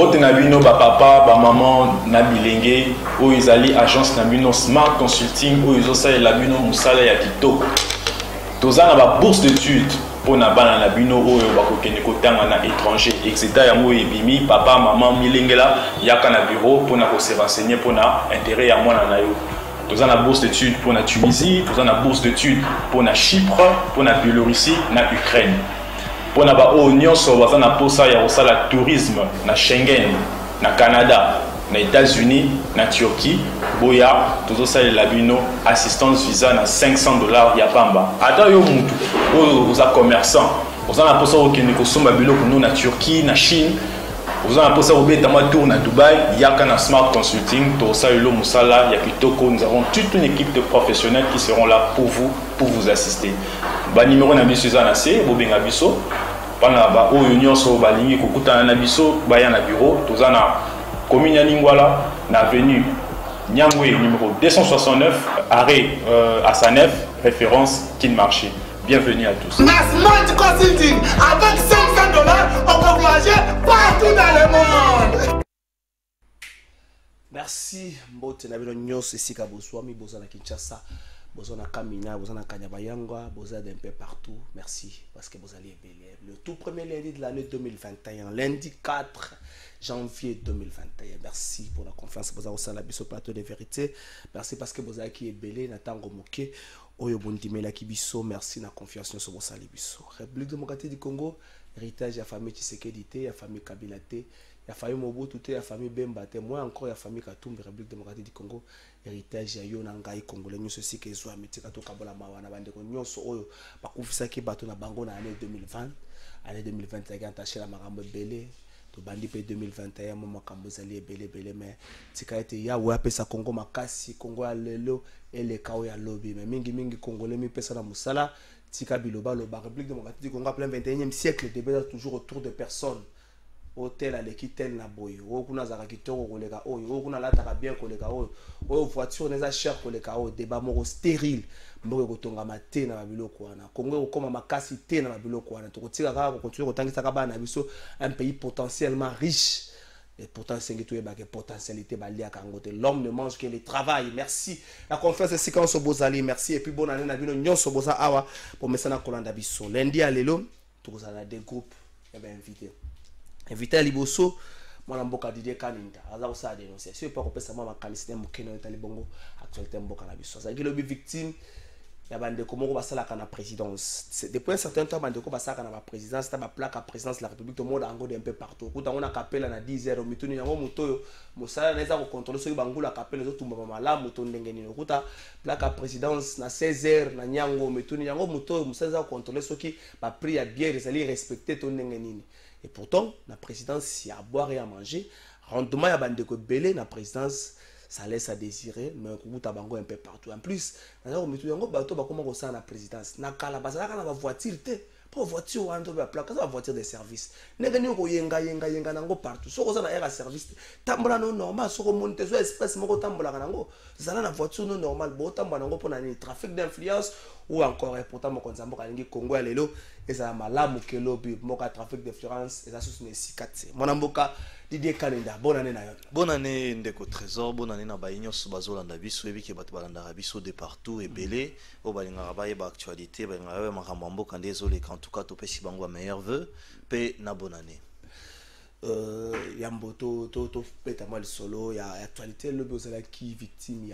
Mbote Nabino, papa, maman, Nabilenge, où ils allaient agence Nabino Smart Consulting, où ils ont ça et Nabino Moussala Yakito. Tous en a bourse d'études pour Nabana Nabino, où ils ont bakokene kotanga na étranger, etc. Yamo ebimi, papa, maman, Milengela, yaka na bureau pour na se renseigner pour na intérêt à moi na yo. Tous en a bourse d'études pour la Tunisie, tous en a bourse d'études pour la Chypre, pour la Biélorussie, la Ukraine. Pour la Union, on a pour ça, il y a aussi le tourisme, na Schengen, na Canada, na États-Unis, na Turquie, Boya, tout ça, il y a assistance visa na $500 Yapamba. Attends, vous êtes commerçant, vous avez pour ça au nous na Turquie, na Chine. Vous avez pour ça au tour na Dubaï, il y a un Smart Consulting, tout ça, il y a Kitoko, nous avons toute une équipe de professionnels qui seront là pour vous assister. Ba numéro na biso za na se, bo benga biso. Pana ba o union so ba lingi kokuta na biso, ba ya na bureau, toza na commune ya Lingwala, na avenue Nyangwe numéro 269, arrêt à Sanef, référence Kin Marché. Bienvenue à tous. Na Smart Consulting, avec $500, on peut voyager partout dans le monde. Merci, Mbote Nabino Nyos, ici Kaboswami, Bozana Kinshasa. Bozana Kamina, Bozana Kanyabayangwa, Bozana d'un peu partout. Merci parce que vous allez bélir. Le tout premier lundi de l'année 2021, lundi 4 janvier 2021. Merci pour la confiance. Vous avez aussi la biso plateau de vérité. Merci parce que vous avez qui est belé, Natango Moké, Oyo Bondimela Kibiso. Merci na confiance sur vos biso. République démocratique du Congo, héritage de la famille Tshisekedi, la famille Kabila, la famille Mobutu, la famille Bemba, moi encore la famille Katumbi, République démocratique du Congo. Héritage ya yo nangai congolais nyonso si ke zo ametika to kabola mawana bande ko nyonso oyo bakufisa ki bato na bango na année 2020 année 2021 attaché la makambo belé to bandi pe 2021 mo makambo zali belé mais tika ete ya wa pesa Congo makasi Congo ya lelo ele kawo ya lobby mais mingi congolais mi pesa na musala tika biloba lo ba République démocratique du Congo en plein 21e siècle débat toujours autour de personnes. Hôtel à l'équitel na boy o kuna zaka kitoko koleka oyo o kuna lataka bien koleka oyo o voiture neza cher koleka oyo débat moko stérile mboko kotonga mate na babiloko wana Congo ko koma makasi te na babiloko wana to kotika kaka ko continuer kotangisa ka bana biso un pays potentiellement riche et pourtant c'est que tu es bague potentialité balia kangote l'homme ne mange que le travail. Merci la confiance ici quand so bozali merci et puis bonne année na bino nyonso boza awa pour mesana kolanda biso lundi à lelo to kozala des groupes et ben invité à Liboso, mon mboka Didier Kaninda, aza ko sa dénoncer. Si pas ko pesa mama kanisne mokeno etali bongo actualité mboka na biso. Ça qui le victime ya bande ko moko basala kana présidence. Depuis un certain temps bande ko basala kana présidence, ta ba plaque à présidence de la République tout le monde ango de un peu partout. Kuta on a capella na 10h mituni yango mutoyo mosala neza ko contrôler so bangula capella zo tumba mala muto ndenge nini. Kuta plaque à présidence na 16h na nyango mituni yango mutoyo musala ko contrôler so ki ba prix ya bière ezali respecter to ndenge nini. Et pourtant, la présidence, il y a à boire et à manger. Rendement, il y a bande de belé, la présidence, ça laisse à désirer, mais on a un peu partout. En plus, on a un bateau, comment on sent la présidence. On a une voiture, pour voiture, on a une voiture de service. On a yenga partout. Si on a un service, tambola non normal, si on monte sur express, on tambola nango. Ça na voiture non normal, bon tambola nango pour un trafic d'influence ou encore pourtant on a un Congo lelo et ça malamu ke lobby moka trafic d'influence et ça sous ne sikatse. Mon mboka Didier Kaninda, bonne année na yo. Bonne année Ndeko Trésor, bonne année na bainyo bazolanda biso ebi ke bato balanda biso de partout et belé o balinga ba yeba actualité ba ngawe makambo mboka ndezole en tout cas to pesi bango meilleur vœu pe na bonne année. Yamboto to peta mal solo ya actualité le bozala qui victime il y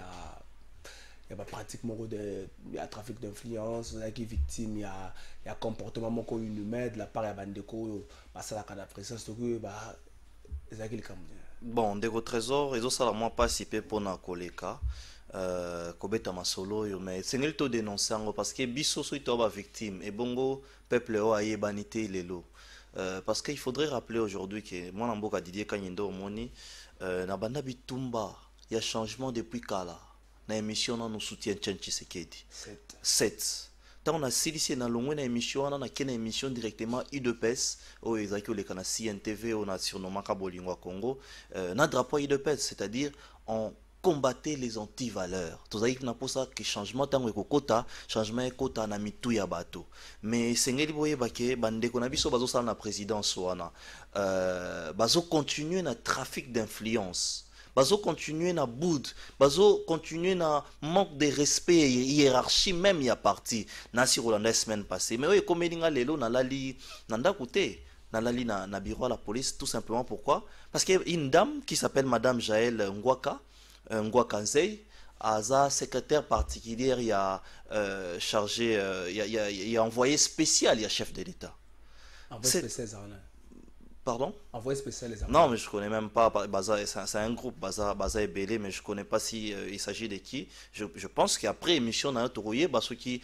a pratiquement de trafic d'influence, il y a victime, il y a comportement moko inhumain de la part de bandeko parce la kana présence de ba ezakili comme bon Ndeko Trésor ils ont ça moi participer pour na koleka kobeta masolo yo mais c'est nul to dénoncer parce que biso so ito ba victime et bongo peuple o aye banité lelo parce qu'il faudrait rappeler aujourd'hui que moi namboka Didier Kanyindo moni na banda bitumba il y a changement depuis kala na émission na nous soutient Tshisekedi 7 tant on a silisi na longue na émission na kena émission directement UDPS au ezaki le kana CNTV on a surnommé Kabolingwa Congo na drapeau UDPS c'est-à-dire on combattez les anti-valeurs. Tout ça, na pour ça que changement tant que kota, changement kota na mitu ya bato. Mais sengeli boye bake bande ko na biso bazo sala na présidence wana. Bazo continuer na trafic d'influence. Bazo continuer na boud, bazo continuer na manque de respect hiérarchie même ya parti. Na si Rolanda semaine passée. Mais oui, comme elinga lelo na lali nanda kote. Na bureau à la police, tout simplement pourquoi? Parce qu'il y a une dame qui s'appelle Madame Jaël Ngwaka Nzei, Aza, secrétaire particulière, il a chargé, il a envoyé spécial, il y a chef de l'État. Envoyé spécial, pardon? Envoyé spécial, les non, mais je ne connais même pas. C'est un groupe, Baza et Belé, mais je ne connais pas si il s'agit de qui. Je pense qu'après l'émission, on a trouvé parce qu'il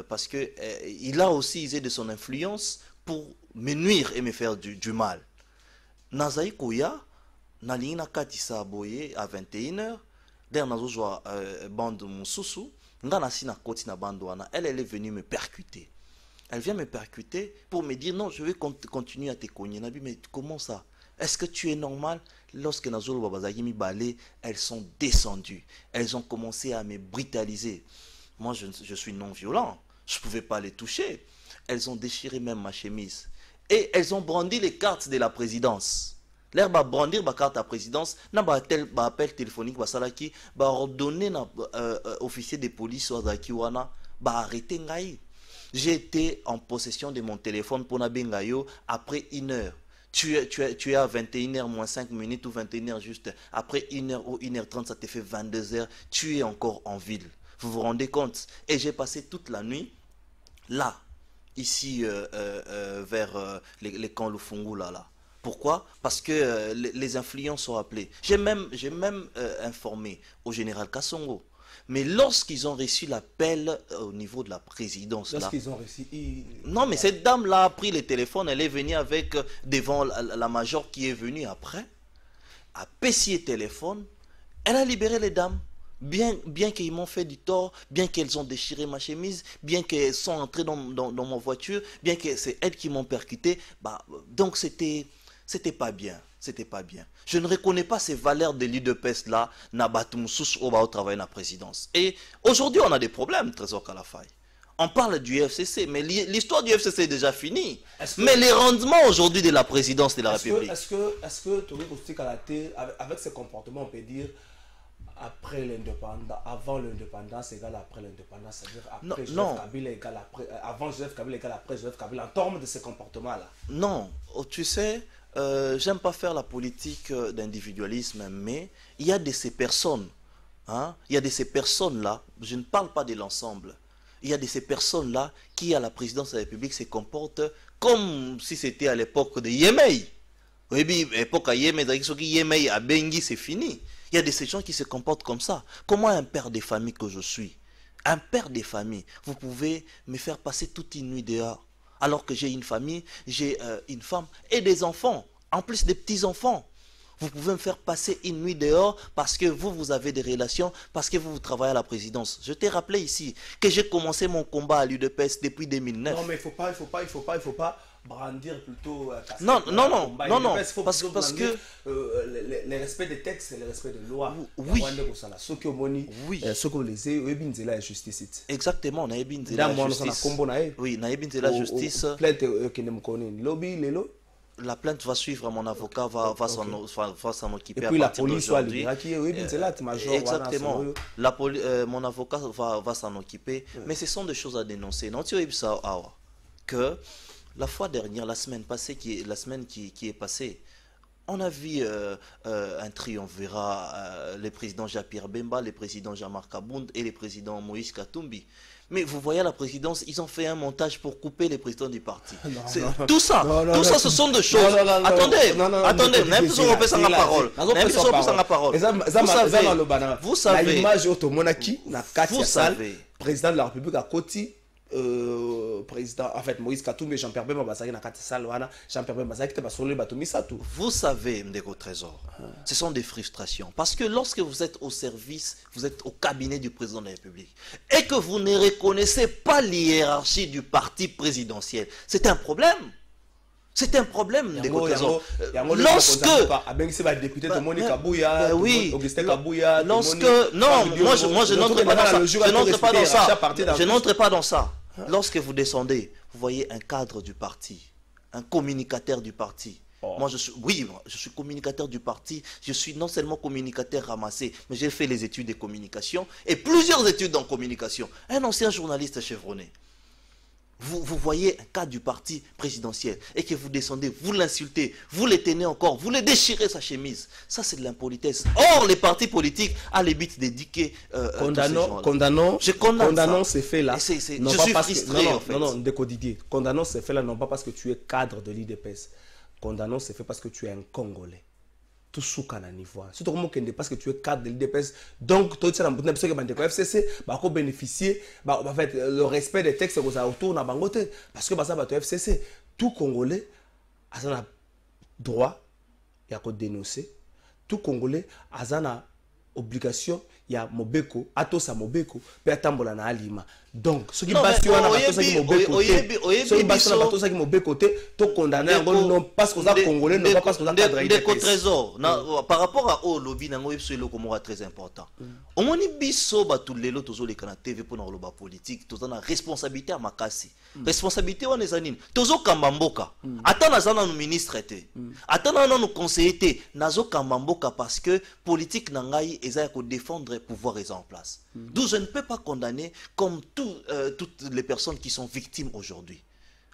parce qu'il a aussi usé de son influence pour me nuire et me faire du mal. Nazaï Kouya, Nalina Katissa Boye à 21h, dernière bande Moussousou, Nganasina Kotina Bandouana, elle est venue me percuter. Elle vient me percuter pour me dire non, je vais continuer à te cogner. Nabi, mais comment ça? Est-ce que tu es normal? Lorsque Nazolo Babazagimi Balé, elles sont descendues. Elles ont commencé à me brutaliser. Moi, je suis non violent. Je ne pouvais pas les toucher. Elles ont déchiré même ma chemise. Et elles ont brandi les cartes de la présidence. L'air va brandir ma carte à présidence, n'a pas appel téléphonique, qui va ordonner officier de police ou wana, va arrêter ngaï. J'ai été en possession de mon téléphone pour Nabengayo après 1 heure. Tu es à 21h moins 5 minutes ou 21h juste. Après 1 heure ou 1h30, ça te fait 22h. Tu es encore en ville. Vous vous rendez compte? Et j'ai passé toute la nuit là. Ici vers les camps Lufungu là. Pourquoi? Parce que les influences sont appelées. J'ai même informé au général Kassongo. Mais lorsqu'ils ont reçu l'appel au niveau de la présidence... Lorsqu'ils ont reçu... Non, mais cette dame-là a pris le téléphone, elle est venue avec devant la major qui est venue après, a pessié le téléphone, elle a libéré les dames. Bien qu'ils m'ont fait du tort, bien qu'elles ont déchiré ma chemise, bien qu'elles sont entrées dans ma voiture, bien que c'est elles qui m'ont percuté, donc c'était pas bien. C'était pas bien. Je ne reconnais pas ces valeurs de l'UDPS là, au travail de la présidence. Et aujourd'hui, on a des problèmes, Trésor Kalafay. On parle du FCC, mais l'histoire du FCC est déjà finie. Mais les rendements aujourd'hui de la présidence de la République... Est-ce que Tori Koussi Kalaté, avec ce comportement, on peut dire après l'indépendance, avant l'indépendance égale après l'indépendance, c'est-à-dire après Joseph Kabila égale après, avant Joseph Kabila égale après Joseph Kabila, en termes de ce comportement-là? Non, tu sais, j'aime pas faire la politique d'individualisme, mais il y a de ces personnes, hein, il y a de ces personnes-là, je ne parle pas de l'ensemble, il y a de ces personnes-là qui, à la présidence de la République, se comportent comme si c'était à l'époque de Yemei. Oui, l'époque à Yemei, à Bengi, c'est fini. Il y a de ces gens qui se comportent comme ça. Comment un père de famille que je suis, un père de famille, vous pouvez me faire passer toute une nuit dehors, alors que j'ai une famille, j'ai une femme et des enfants, en plus des petits-enfants. Vous pouvez me faire passer une nuit dehors parce que vous avez des relations, parce que vous travaillez à la présidence. Je t'ai rappelé ici que j'ai commencé mon combat à l'UDPS depuis 2009. Non, mais il faut pas brandir plutôt... Non, parce que... le respect des textes, c'est le respect de loi. Oui. Oui. La justice. Exactement, on a la justice. Oui, on a la justice. La plainte va suivre, mon avocat va s'en occuper. Et puis la police aujourd'hui. Exactement. Mon avocat va s'en occuper. Mais ce sont des choses à dénoncer. Non, tu sais que la fois dernière, la semaine qui est passée, on a vu un triumvirat, le président Jean-Pierre Bemba, le président Jean-Marc Abound et le président Moïse Katumbi. Mais vous voyez, à la présidence, ils ont fait un montage pour couper les présidents du parti. Tout ça, ce sont des choses. Attendez, vous savez, l'image automonaki, président de la République à Koti, président, en fait, Moïse Katumbi et Jean-Pierre Bemba Basaki na kati salwana, Jean-Pierre Bemba Basaki te basole batumisa tout. Vous savez, Ndeko Trésor, ce sont des frustrations. Parce que lorsque vous êtes au service, vous êtes au cabinet du président de la République, et que vous ne reconnaissez pas l'hiérarchie du parti présidentiel, c'est un problème. C'est un problème, Ndeko Trésor. Lorsque... oui. Lorsque... Non, moi je n'entre pas dans ça. Je n'entre pas dans ça. Lorsque vous descendez, vous voyez un cadre du parti, un communicateur du parti. Moi, je suis communicateur du parti. Je suis non seulement communicateur ramassé, mais j'ai fait les études de communication et plusieurs études en communication. Un ancien journaliste chevronné. Vous voyez un cadre du parti présidentiel et que vous descendez, vous l'insultez, vous le tenez encore, vous le déchirez sa chemise. Ça, c'est de l'impolitesse. Or, les partis politiques ont les buts d'éduquer. Condamnons ces faits-là. Je suis frustré, en fait. Non, Ndeko Didier. Condamnons ces faits-là, non pas parce que tu es cadre de l'IDPS. Condamnons ces faits parce que tu es un Congolais. Tout souka na niveau. Surtout parce que tu es cadre de l'IDPS. Donc, tu as FCC, bénéficier le respect des textes que ça autour na bangote. Parce que ça va FCC. Tout Congolais a un droit à dénoncer. Tout Congolais a une obligation. Il y a Mobeko, Atosa Mobeko, Péatambola na Alima. Donc, ce qui passe sur la Mobeko, tu condamné non parce que ça Congolais, non pas parce que ça Trésor. Par rapport à O lobby, c'est très important. Au moins, biso tous les lots, tous les canaux TV pour nos lobby politique, tous on a responsabilité à Makasi. Responsabilité on est anine. Tous au Kambamboka. Attends, nous avons nos ministres été. Attends, nous avons nos conseillers été. Nazo Kambamboka parce que politique n'angaï et pour défendre pouvoir est en place. D'où je ne peux pas condamner comme toutes les personnes qui sont victimes aujourd'hui.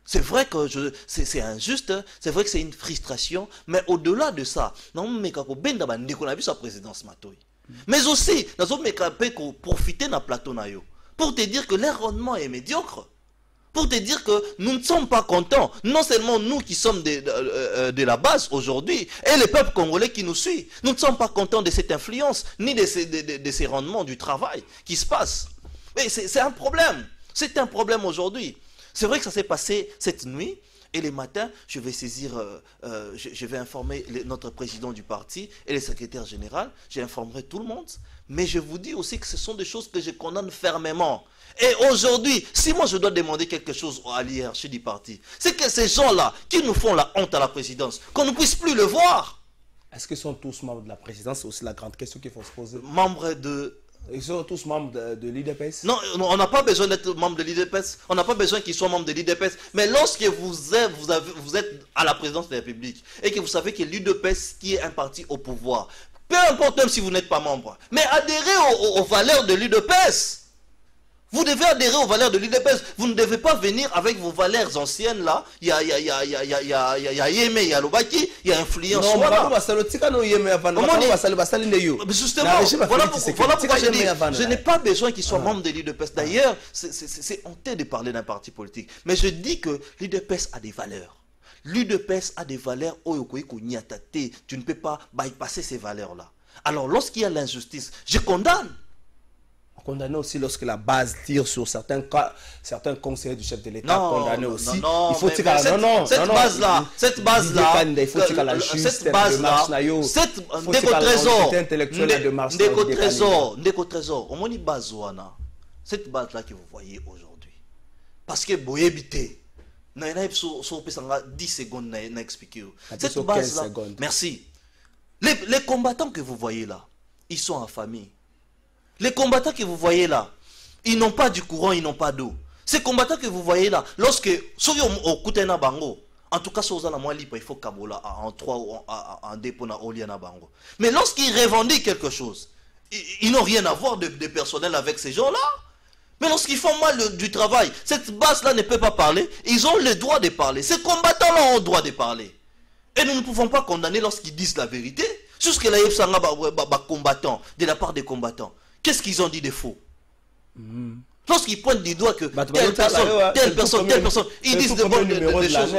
C'est vrai que c'est injuste, c'est vrai que c'est une frustration, mais au-delà de ça, non mais quand on a vu sa présidence Matoyi. Mais aussi, nous avons profiter de la plateau pour te dire que leur rendement est médiocre. Pour te dire que nous ne sommes pas contents, non seulement nous qui sommes de la base aujourd'hui, et le peuple congolais qui nous suit. Nous ne sommes pas contents de cette influence, ni de ces rendements du travail qui se passe. Mais c'est un problème. C'est un problème aujourd'hui. C'est vrai que ça s'est passé cette nuit, et les matins, je vais saisir, je vais informer notre président du parti et le secrétaire général, j'informerai tout le monde, mais je vous dis aussi que ce sont des choses que je condamne fermement. Et aujourd'hui, si moi je dois demander quelque chose à l'hiérarchie du parti, c'est que ces gens-là, qui nous font la honte à la présidence, qu'on ne puisse plus le voir. Est-ce qu'ils sont tous membres de la présidence? C'est aussi la grande question qu'il faut se poser. Membres de... Ils sont tous membres de l'IDPS? Non, on n'a pas besoin d'être membre de l'IDPS. On n'a pas besoin qu'ils soient membres de l'IDPS. Mais lorsque vous êtes à la présidence de la République et que vous savez que l'IDPS qui est un parti au pouvoir, peu importe même si vous n'êtes pas membre, mais adhérez aux valeurs de l'IDPS. Vous devez adhérer aux valeurs de l'IDPS. Vous ne devez pas venir avec vos valeurs anciennes là. Il y a Yémé, il y a Lobaki, il y a influence. Non, justement, voilà pourquoi je n'ai pas besoin qu'ils soient membres de l'IDPS. D'ailleurs, c'est honteux de parler d'un parti politique. Mais je dis que l'IDPS a des valeurs. L'UDPS a des valeurs. Tu ne peux pas bypasser ces valeurs-là. Alors, lorsqu'il y a l'injustice, je condamne. Condamné aussi lorsque la base tire sur certains conseillers du chef de l'État. Condamné aussi. Il faut tirer cette base-là, Ndeko Trésor, au moins une base cette base-là que vous voyez aujourd'hui. Parce que Boyebité, 10 secondes n'a expliqué. Cette base-là, merci. Les combattants que vous voyez là, ils sont en famille. Les combattants que vous voyez là, ils n'ont pas du courant, ils n'ont pas d'eau. Ces combattants que vous voyez là, lorsque, en tout cas, il faut Kabola en 3 ou en 2 pour Oliana Bango. Mais lorsqu'ils revendiquent quelque chose, ils n'ont rien à voir de personnel avec ces gens-là. Mais lorsqu'ils font mal du travail, cette base-là ne peut pas parler, ils ont le droit de parler. Ces combattants-là ont le droit de parler. Et nous ne pouvons pas condamner lorsqu'ils disent la vérité. Jusque là, il y a combattants, de la part des combattants. Qu'est-ce qu'ils ont dit de faux? Lorsqu'ils pointent du doigt que telle personne, ils disent des choses.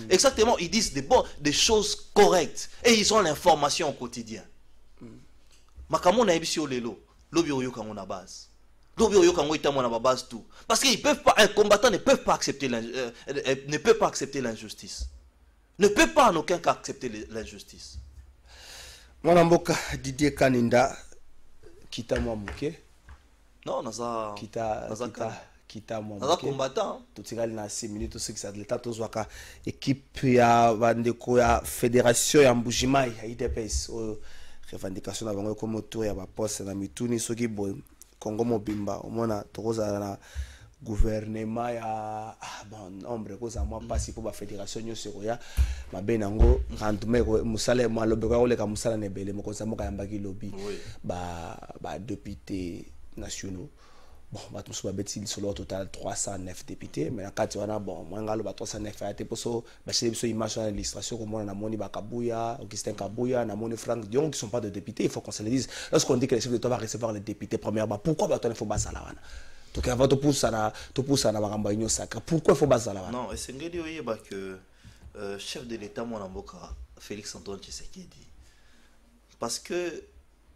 Exactement, ils disent des choses correctes. Et ils ont l'information au quotidien. Makamon a ici au lelo, lobi oyo kango na base. Lobi oyo kango itamo na base tout. Parce qu'ils peuvent pas, un combattant ne peut pas accepter l'injustice. Ne peut pas en aucun cas accepter l'injustice. Mwanamboka Didier Kaninda. Kita Mwamuke. Non, kita mo combattant tout tigali na 6 minutes ce qui ça l'état to zwaka équipe ya bandeko ya fédération ya Mbujimai ya IDPS revendication na bango comme autour ya ba poste na mituni soki boy Congo mobimba omona tokoza na gouvernement ya bon nombre ko za moi pasi pour ba fédération nyose ko ya mabe nango randume ko musale mo lobe ko le ka musala ne bele mo ko sa mo ka yambaki lobby ba députés nationaux. Bon, bah, tout ça, sur le total 309 députés, mais la carte, bon, moi, on a 309 à pour ça, bah, c'est une image à l'illustration, comme on a Moni Bakabouya, Augustin Kabouya, Namoni Franck Dion, qui ne sont pas de députés, il faut qu'on se le dise. Lorsqu'on dit que les chefs d'État vont recevoir les députés, premièrement, pourquoi bah, il faut baser là? Donc, avant de pousser à la sacre, pourquoi il faut baser là? Non, et c'est que chef de l'État, mon amboka, Félix Antoine Tshisekedi, parce que,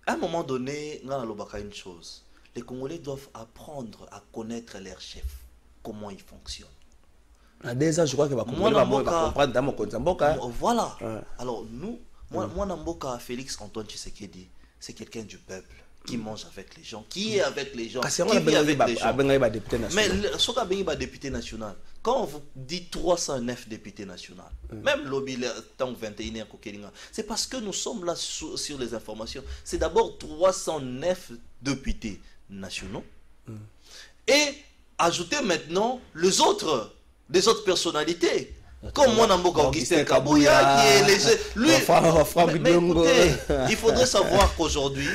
à un moment donné, on a une chose. Les Congolais doivent apprendre à connaître leur chef, comment il fonctionne. Déjà, je crois que va comprendre dans mon compte. Voilà. Alors nous, moi Namboka Félix Antoine Tshisekedi, c'est quelqu'un du peuple qui mange avec les gens, qui est avec les gens, qui vit avec les gens. Mais ce qu'a bien député national, quand on vous dit 309 députés nationaux, même lobby tant 21 c'est parce que nous sommes là sur les informations. C'est d'abord 309 députés nationaux et ajouter maintenant les autres personnalités comme mon amboka Augustin Kabouya qui est lui. Mais écoutez, il faudrait savoir qu'aujourd'hui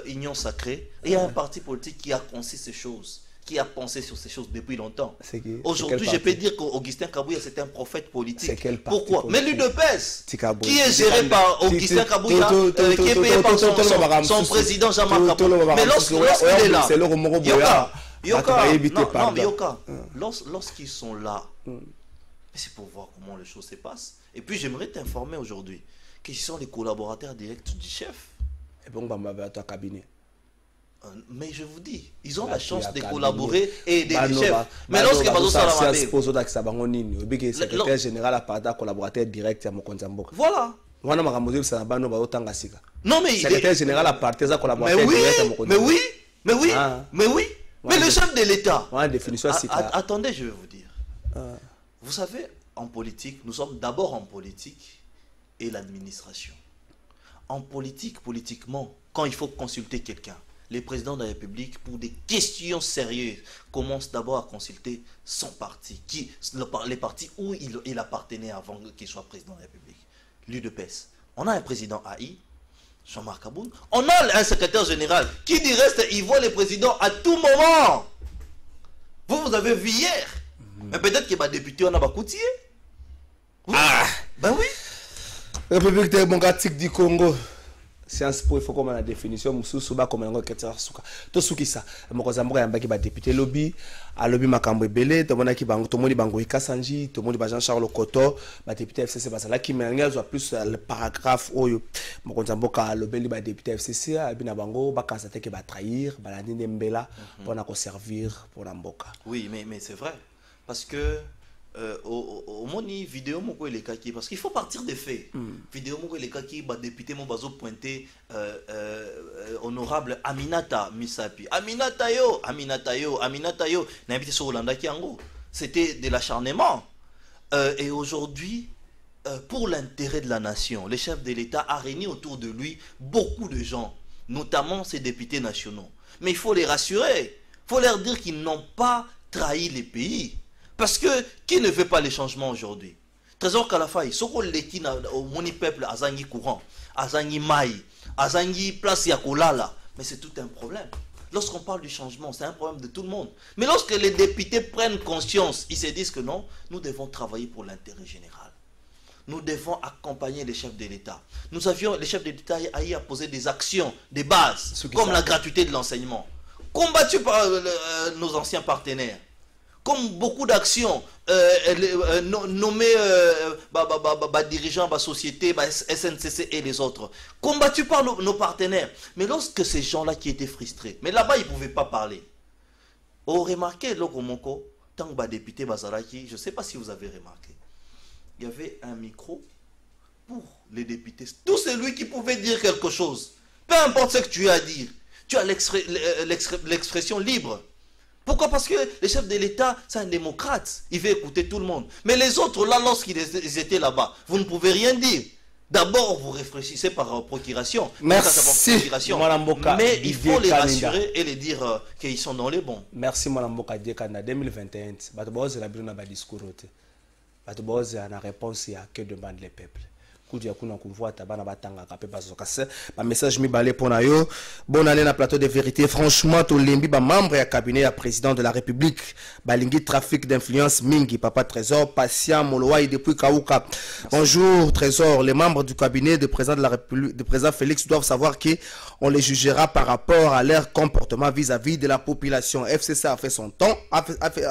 Union Sacrée, il y a un parti politique qui a pensé ces choses, qui a pensé sur ces choses depuis longtemps. Aujourd'hui, je peux dire qu'Augustin Kabouya c'est un prophète politique. Pourquoi? Mais l'UDPS, qui est géré par Augustin Kabouya, qui est payé par son président Jean-Marc Kabouya. Mais lorsqu'il est là, Yoka, lorsqu'ils sont là, c'est pour voir comment les choses se passent. Et puis j'aimerais t'informer aujourd'hui qu'ils sont les collaborateurs directs du chef. Et bon, bah, cabinet. Mais je vous dis, ils ont la chance de collaborer et aider les chefs. Mais lorsque le secrétaire général a parlé collaborateur direct à Mokonzamboka. Voilà. Non mais secrétaire général a parlé collaborateur direct à Mokonzamboka. Mais oui. Mais le chef de l'État. Attendez, je vais vous dire. Vous savez, en politique, nous sommes d'abord en politique et l'administration. En politique, politiquement, quand il faut consulter quelqu'un, les présidents de la République, pour des questions sérieuses, commencent d'abord à consulter son parti, les partis où il appartenait avant qu'il soit président de la République. L'UDPS. On a un président AI, Jean-Marc Kabouya. On a un secrétaire général qui dit reste, il voit les présidents à tout moment. Vous avez vu hier. Mais peut-être qu'il y a des députés, on a Bakoutier. Ben oui. République démocratique du Congo. Sciences Po, il faut comme la définition, Moussouba comme un enquêteur souka. Tout ce qui ça, Mokozamboka yamba qui va député lobby, à lobby Makambo Belé, tout le monde qui bango, tout le monde bango Ikasanji, tout le monde Jean Charles Koto, ba député FCC basala qui m'engage soit plus le paragraphe où Mokozamboka lobby ba député FCC, abina bango ba kasate qui va trahir, ba la nine mbela pour na servir pour l'amboka. Oui, mais c'est vrai parce que au moni vidéo moko les kaki parce qu'il faut partir des faits. Vidéo moko les kaki ba député mon bazo pointé honorable Aminata Misapi. Aminata yo n'habité sur Hollanda qui en c'était de l'acharnement. Et aujourd'hui pour l'intérêt de la nation, le chef de l'État a réuni autour de lui beaucoup de gens, notamment ses députés nationaux. Mais il faut les rassurer. Il faut leur dire qu'ils n'ont pas trahi les pays. Parce que qui ne veut pas les changements aujourd'hui? Trésor Kalafaï, ce qu'on l'équipe au moni peuple Azangi courant, Azangi maï, Azangi place Yakolala, mais c'est tout un problème. Lorsqu'on parle du changement, c'est un problème de tout le monde. Mais lorsque les députés prennent conscience, ils se disent que non, nous devons travailler pour l'intérêt général. Nous devons accompagner les chefs de l'État. Nous avions, les chefs de l'État à poser des actions, des bases, comme la gratuité de l'enseignement, combattues par nos anciens partenaires. Comme beaucoup d'actions nommées dirigeants, sociétés, SNCC et les autres, combattus par nos partenaires. Mais lorsque ces gens-là qui étaient frustrés, mais là-bas ils ne pouvaient pas parler. On remarquait, Lokomoko, tant que député Bazaraki, je ne sais pas si vous avez remarqué, il y avait un micro pour les députés. Tout celui qui pouvait dire quelque chose, peu importe ce que tu as à dire, tu as l'expression libre. Pourquoi? Parce que le chef de l'État, c'est un démocrate. Il veut écouter tout le monde. Mais les autres, là, lorsqu'ils étaient là-bas, vous ne pouvez rien dire. D'abord, vous réfléchissez par procuration. Merci. Mais il faut les rassurer et les dire qu'ils sont dans les bons. Merci, Mme Mboka Dekanda. 2021, Batoboz a un discours. Batoboz a une réponse à que demandent les peuples. Message mi balé pour nayo. Bonne année na plateau de vérité. Franchement, tout limbi ba membre et cabinet à président de la République. Balingi trafic d'influence mingi papa Trésor patient Moloai depuis Kaouka. Bonjour Trésor, les membres du cabinet de président de la République, de président Félix doivent savoir qu'on les jugera par rapport à leur comportement vis-à-vis de la population. FCC a fait son temps, a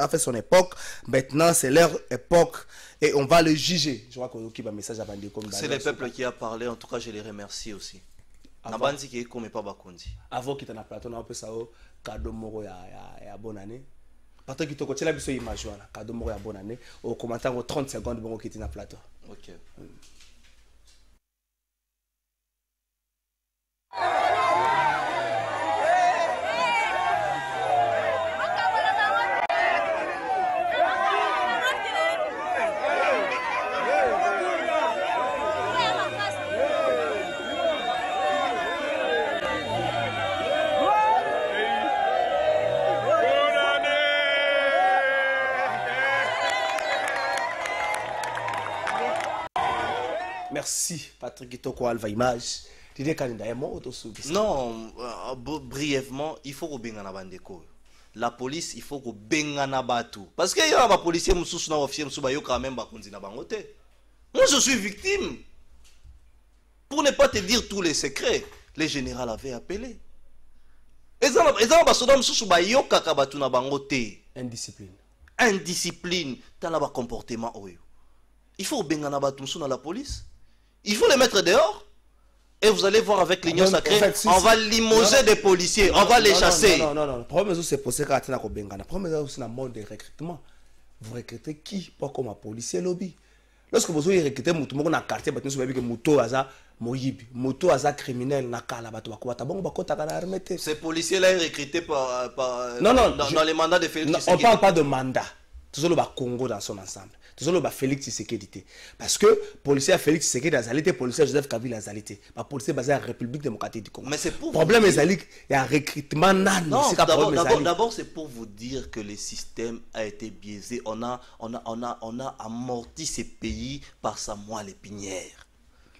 fait son époque. Maintenant, c'est leur époque. Et on va le juger. Je crois qu'on a un message à Bandé comme c'est le peuple qui a parlé. En tout cas, je les remercie aussi. Avant qu'il t'en a plateau, on a ça cadeau moro ya bonne année. Parce que tu as la biso image cadeau moro ya bonne année. Au commentaire 30 secondes bon qui t'en plateau. OK. Merci Patrick Kitoko Alva Image. Non, brièvement, il faut que la police, il faut que batu. Parce qu'il y a des policiers qui sont officiers quand même moi je suis victime. Pour ne pas te dire tous les secrets, le général avait appelé. Indiscipline. Indiscipline dans le comportement. Il faut que la police. Il faut les mettre dehors. Et vous allez voir avec l'Union sacrée, on va limoger des policiers, on va les chasser. Non. Le problème c'est pour ça que le problème c'est le monde de recrutement. Vous recrutez qui pour comme un policier lobby? Lorsque vous recrutez dans un quartier, vous savez que moto aza moyib, moto aza criminel na kala bato bakota bon bakota kana armete. Ces policiers là recrutés par dans les mandats de Félix Tshisekedi. On parle pas de mandat. Tout le Congo dans son ensemble. Tout le Félix Tshisekedi. Parce que policier Félix Tshisekedi a zalité, policier Joseph Kabila a zalité. Ma policier basé à la République démocratique du Congo. Mais c'est pour problème est il y a un recrutement non, d'abord c'est pour vous dire que le système a été biaisé. On a amorti ces pays par sa moelle épinière.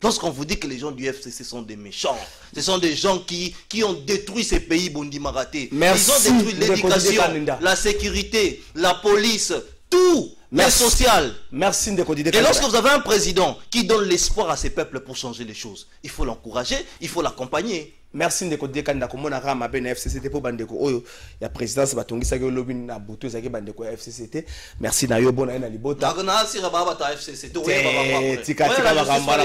Lorsqu'on vous dit que les gens du FCC sont des méchants, ce sont des gens qui ont détruit ces pays Bondi Maraté. Ils ont détruit l'éducation, la sécurité, la police, tout, le social. Merci Ndeko-Dide. Et lorsque vous avez un président qui donne l'espoir à ses peuples pour changer les choses, il faut l'encourager, il faut l'accompagner. Merci Ndeko-Dide kanda komona rama ben FCCT pour bandeko oyo ya présidence batongisa ke lobby na butu ezaki bandeko ya FCCT. Merci na yo bona na libota. Na sira baba ta FCCT oye baba. Tika bakambala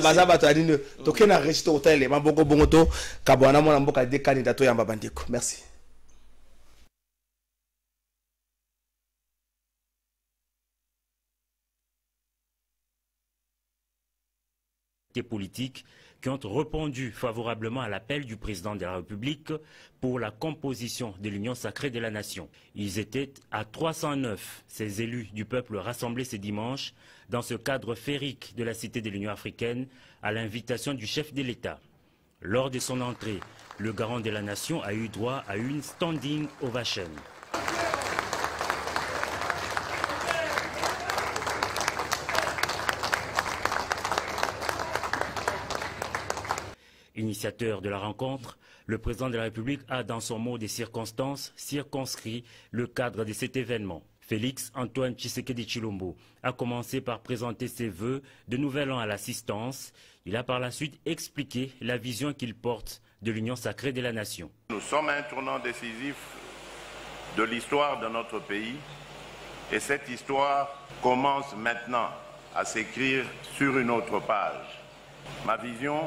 baza bato adine tokena resto hotel maboko bongoto kabwana mona mboka de candidat yamba bandeko. Merci. Politiques qui ont répondu favorablement à l'appel du président de la République pour la composition de l'Union sacrée de la nation. Ils étaient à 309, ces élus du peuple rassemblés ce dimanche dans ce cadre féerique de la Cité de l'Union africaine à l'invitation du chef de l'État. Lors de son entrée, le garant de la nation a eu droit à une standing ovation. Initiateur de la rencontre, le président de la République a, dans son mot des circonstances, circonscrit le cadre de cet événement. Félix Antoine Tshisekedi Tshilombo a commencé par présenter ses vœux de nouvel an à l'assistance. Il a par la suite expliqué la vision qu'il porte de l'Union sacrée de la nation. Nous sommes à un tournant décisif de l'histoire de notre pays et cette histoire commence maintenant à s'écrire sur une autre page. Ma vision,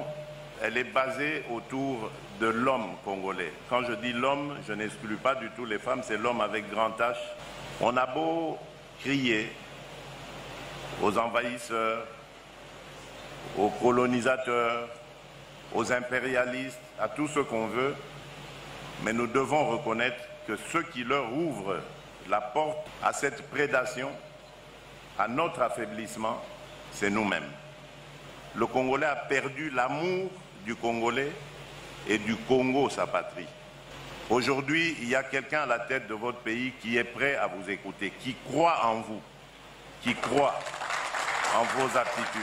elle est basée autour de l'homme congolais. Quand je dis l'homme, je n'exclus pas du tout les femmes, c'est l'homme avec grand H. On a beau crier aux envahisseurs, aux colonisateurs, aux impérialistes, à tout ce qu'on veut, Mais nous devons reconnaître que ceux qui leur ouvrent la porte à cette prédation, à notre affaiblissement, c'est nous-mêmes. Le Congolais a perdu l'amour du Congolais et du Congo, sa patrie. Aujourd'hui, il y a quelqu'un à la tête de votre pays qui est prêt à vous écouter, qui croit en vous, qui croit en vos aptitudes.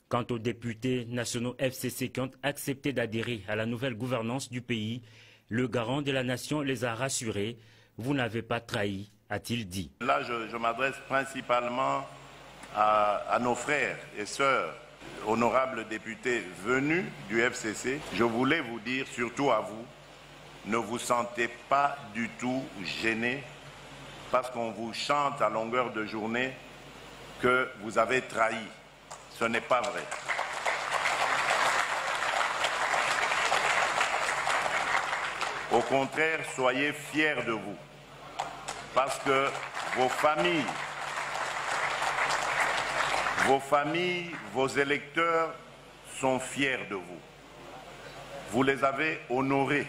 Quant aux députés nationaux FCC qui ont accepté d'adhérer à la nouvelle gouvernance du pays, le garant de la nation les a rassurés. Vous n'avez pas trahi, a-t-il dit. Là, je m'adresse principalement à nos frères et sœurs, honorables députés venus du FCC. Je voulais vous dire, surtout à vous, ne vous sentez pas du tout gênés parce qu'on vous chante à longueur de journée que vous avez trahi. Ce n'est pas vrai. Au contraire, soyez fiers de vous, parce que vos familles, vos électeurs sont fiers de vous. Vous les avez honorés.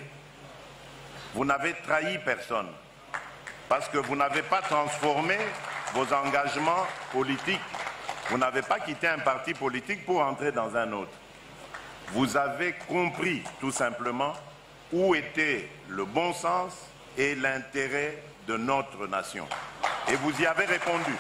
Vous n'avez trahi personne, parce que vous n'avez pas transformé vos engagements politiques. Vous n'avez pas quitté un parti politique pour entrer dans un autre. Vous avez compris tout simplement où était le bon sens et l'intérêt de notre nation. Et vous y avez répondu.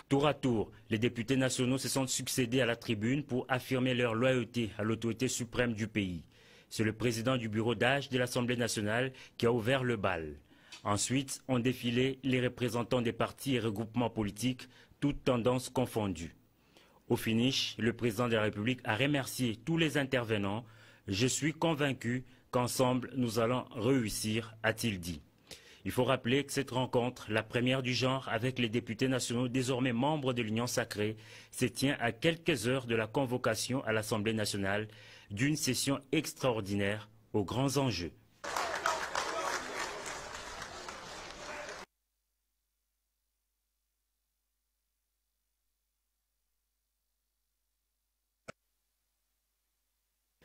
Tour à tour, les députés nationaux se sont succédés à la tribune pour affirmer leur loyauté à l'autorité suprême du pays. C'est le président du bureau d'âge de l'Assemblée nationale qui a ouvert le bal. Ensuite, ont défilé les représentants des partis et regroupements politiques, toutes tendances confondues. Au finish, le président de la République a remercié tous les intervenants. « Je suis convaincu qu'ensemble, nous allons réussir », a-t-il dit. Il faut rappeler que cette rencontre, la première du genre avec les députés nationaux désormais membres de l'Union sacrée, se tient à quelques heures de la convocation à l'Assemblée nationale d'une session extraordinaire aux grands enjeux.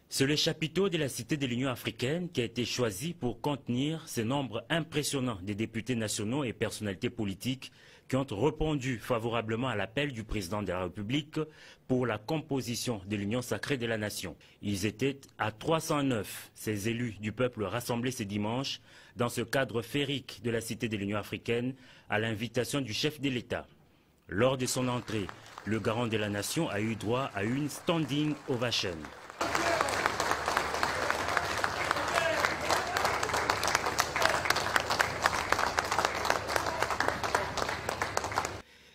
C'est le chapiteau de la Cité de l'Union africaine qui a été choisi pour contenir ce nombre impressionnant de députés nationaux et personnalités politiques qui ont répondu favorablement à l'appel du président de la République pour la composition de l'Union sacrée de la nation. Ils étaient à 309, ces élus du peuple rassemblés ce dimanche dans ce cadre féerique de la Cité de l'Union africaine à l'invitation du chef de l'État. Lors de son entrée, le garant de la nation a eu droit à une standing ovation.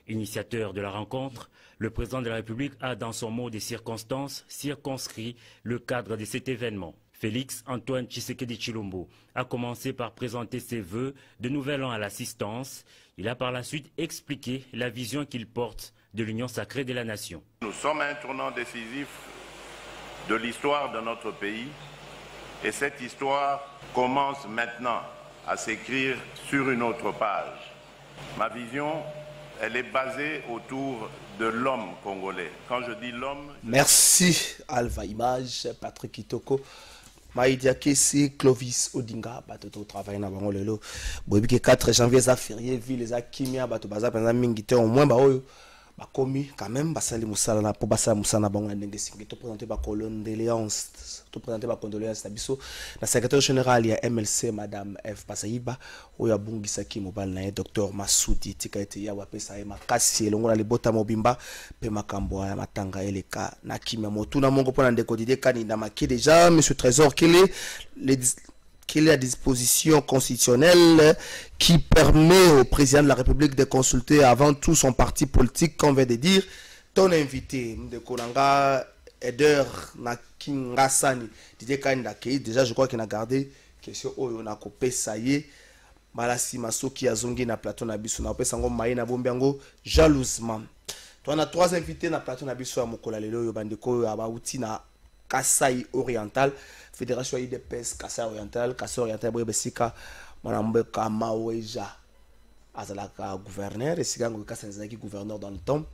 Initiateur de la rencontre, le président de la République a, dans son mot des circonstances, circonscrit le cadre de cet événement. Félix Antoine Tshisekedi Tshilombo a commencé par présenter ses vœux de nouvel an à l'assistance. Il a par la suite expliqué la vision qu'il porte de l'union sacrée de la nation. Nous sommes à un tournant décisif de l'histoire de notre pays et cette histoire commence maintenant à s'écrire sur une autre page. Ma vision, elle est basée autour de l'homme congolais. Quand je dis l'homme... Merci Alva Image, Patrick Kitoko, Maïdia Kessi, Clovis Odinga, Batoto travaille na bango lelo. Boyebike 4 janvier za férié, ville za kimia, bato baza penza mingite au moins ba oyo bakomi quand même basali musala na po basala musana bango na ndenge singi to présenter ba condoléances, to présenter ba condoléances na biso na secrétaire général ya MLC madame F Pasaiba oyo abungisa ki mobile na docteur Masudi tika ete ya wapesa ye makasi elongo na libota mobimba pe makambo ya matanga eleka na kimia motuna mongo pona ndeko dide kani na maki déjà monsieur Trésor quelle est la disposition constitutionnelle qui permet au président de la République de consulter avant tout son parti politique, comme vient de dire ton invité, Mdekonanga Eder Nakingasani, déjà je crois qu'il a gardé question Oyo Nakope Saye, Malasi Masoki Azongi na plateau Nabiso, na Pesango Maïna Bombiango, jalousement. On a 3 invités na plateau Nabiso à Mokola Lelo, Yobandeko, Abauti na Kasai Oriental, Fédération IDPS Kasai Oriental, Bresika, Manambe Kamaweja, Azalaka gouverneur, et Sigango Kassanzaki gouverneur dans le temps.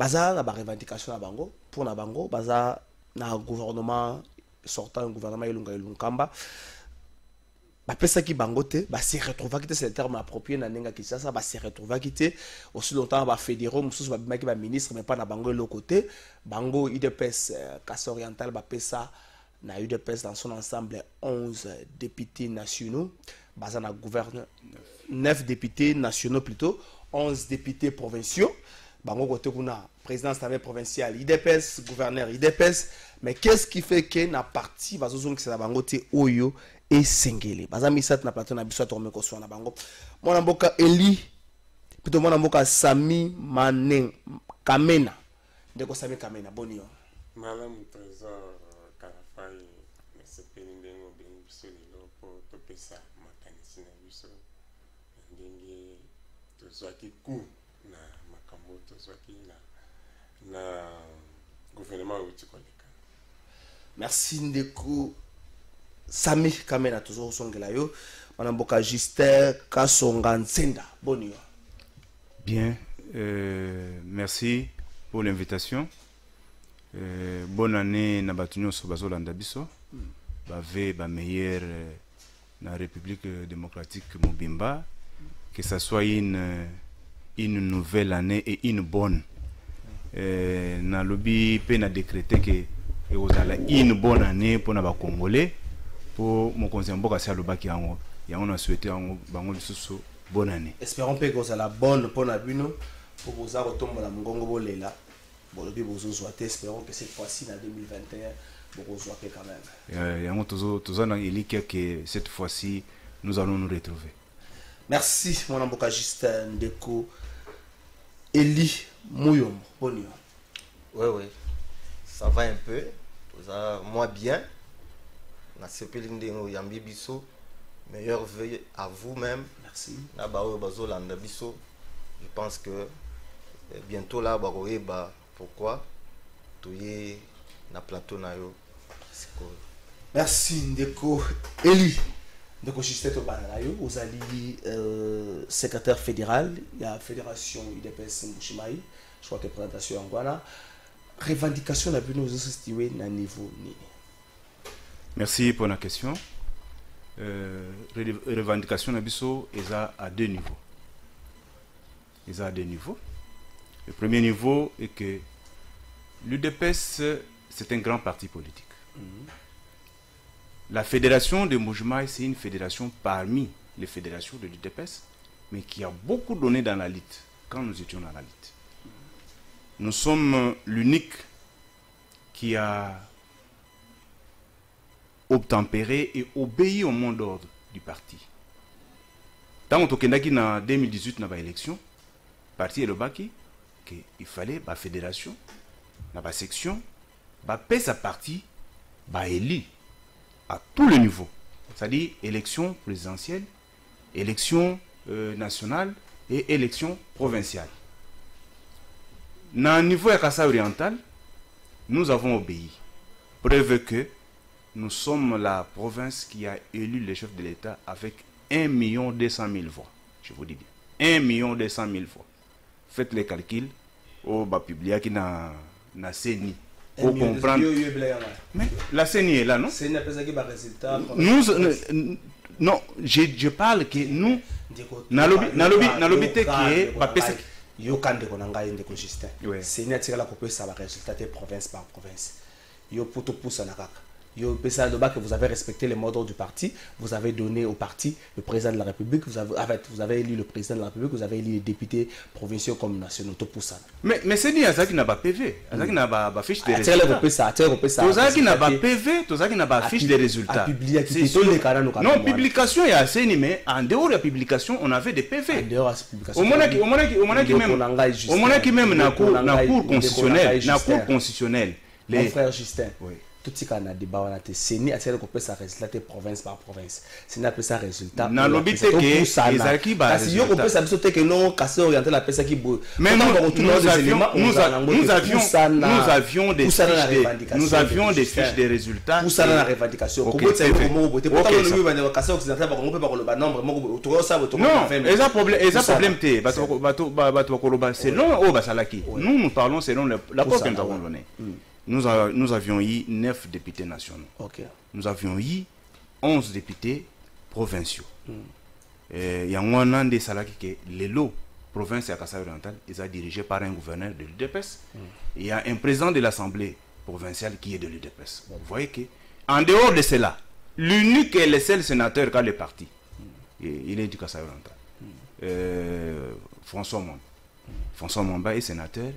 baza na ba revendication na bango pour na bango baza na gouvernement sortant un gouvernement ilunga bapesa ki bango te ba se retrouver ki te, c'est le terme approprié na nenga Kinshasa, ba se retrouver ki te aussi longtemps ba fédéraux mususu ba bimaki ba ministre mais pas na bango le côté bango UDPS Casse Orientale ba pesa na UDPS dans son ensemble 11 députés nationaux baza na gouverneur 9 députés nationaux plutôt 11 députés provinciaux bango côté kuna présidence provinciale IDPS gouverneur IDPS. Mais qu'est-ce qui fait que na parti bazozong que c'est la bango te oyo et sengeli baza misat na plateau na biso to meko so na bango mwana mboka Eli plutôt mwana mboka Sami Manen Kamena ndeko Sami Kamena bonio malamu trésor Karafai na sepeli ndengo bengi biso lelo po topesa makanisi na biso ndenge tozwaki ku na makambo tozwaki na gouvernement utikole. Merci ndeko Sami Kamena toujours songela yo mwana mboka Justin Kasonga Nzenda bonio. Bien, merci pour l'invitation. Bonne année na batunyo so bazolanda biso. Bave ba meilleur na République démocratique Mobimba, que ça soit une nouvelle année et une bonne. Na lobby pe na décréter que et vous avez une bonne année pour les Congolais, pour mon conseil mboka sia lobaki yango et on a souhaité en bango lisusu bonne année. Espérons que vous avez la bonne pour la bino pour vous avoir retombé la mongongo bolela bon le vous souhaiter espérons que cette fois-ci en 2021 vous souhaitez quand même. Yango toujours dans élike que cette fois-ci nous allons nous retrouver. Merci mon mboka Justin Ndeko Eli Muyombo bonio. Oui ça va un peu. Moi bien, meilleur vœu à vous-même. Merci. Je pense que bientôt là, pourquoi tu es na plateau na yo. Merci Ndeko Eli. Ndeko Justin Tobanayo, vous allez secrétaire fédéral, il y a la fédération UDPS Mbushimai, je crois que présentation en Guana. Revendication la nous estimé na niveau ni. Merci pour la question. Revendication na biso est à deux niveaux. Ils à deux niveaux. Le premier niveau est que l'UDPS c'est un grand parti politique. La fédération de Mbushimai c'est une fédération parmi les fédérations de l'UDPS, mais qui a beaucoup donné dans la lutte quand nous étions dans la lutte. Nous sommes l'unique qui a obtempéré et obéi au mot d'ordre du parti. Tant que en 2018 dans l'élection, le parti est le baki qu'il fallait la fédération, la section, sa parti, élu à tous les niveaux. C'est-à-dire élection présidentielle, élection nationale et élection provinciale. Dans le niveau de Kassai oriental, nous avons obéi. Preuve que nous sommes la province qui a élu le chef de l'État avec 1 200 000 voix. Je vous dis bien. 1 200 000 voix. Faites les calculs. Au public qui n'a CENI. Pour comprendre. Mais la CENI est là, non? Non, je parle que nous. Nalobi qui est. Yo kande konanga Ndeko Justin. C'est une attiré la proposition ça va résultat province par province. Yo poto poussa na kaka. Yo pesa le que vous avez respecté les mots d'ordre du parti, vous avez donné au parti le président de la République, vous avez élu le président de la République, vous avez élu les députés provinciaux comme nationaux to poussa. Mais c'est dit ça qui n'a pas PV, ça qui n'a pas fiche de résultats. Tout ça qui n'a pas PV, tout ça qui n'a pas fiche de résultats. Non, publication est assez mais en dehors de la publication, on avait des PV. En dehors de la publication. Au moins qui même na cour constitutionnelle, Mon frère Justin. Oui. tout ce qu'on a débat on a été séné à ce qu'on peut ça résultat province par province c'est n'a pas ça résultat na lobby te que ezaki ba parce que on peut ça sauter que non casser orienter la personne qui mais nous avions des fiches de résultats pour ça la revendication comment ça comment voter pourtant nous va casser occidental on peut pas le nombre tout ça non problème te bato koloba selon o basalaki nous parlons selon la porte que nous avons donnée. Nous avions eu 9 députés nationaux. Okay. Nous avions eu 11 députés provinciaux. Il y a un des salaki que les lots province à Kasaï oriental, ils sont dirigés par un gouverneur de l'UDPS. Il y a un président de l'Assemblée provinciale qui est de l'UDPS. Vous voyez que, en dehors de cela, l'unique et le seul sénateur qu'a le parti, il est du Kasaï oriental. François Mamba. François Mamba est sénateur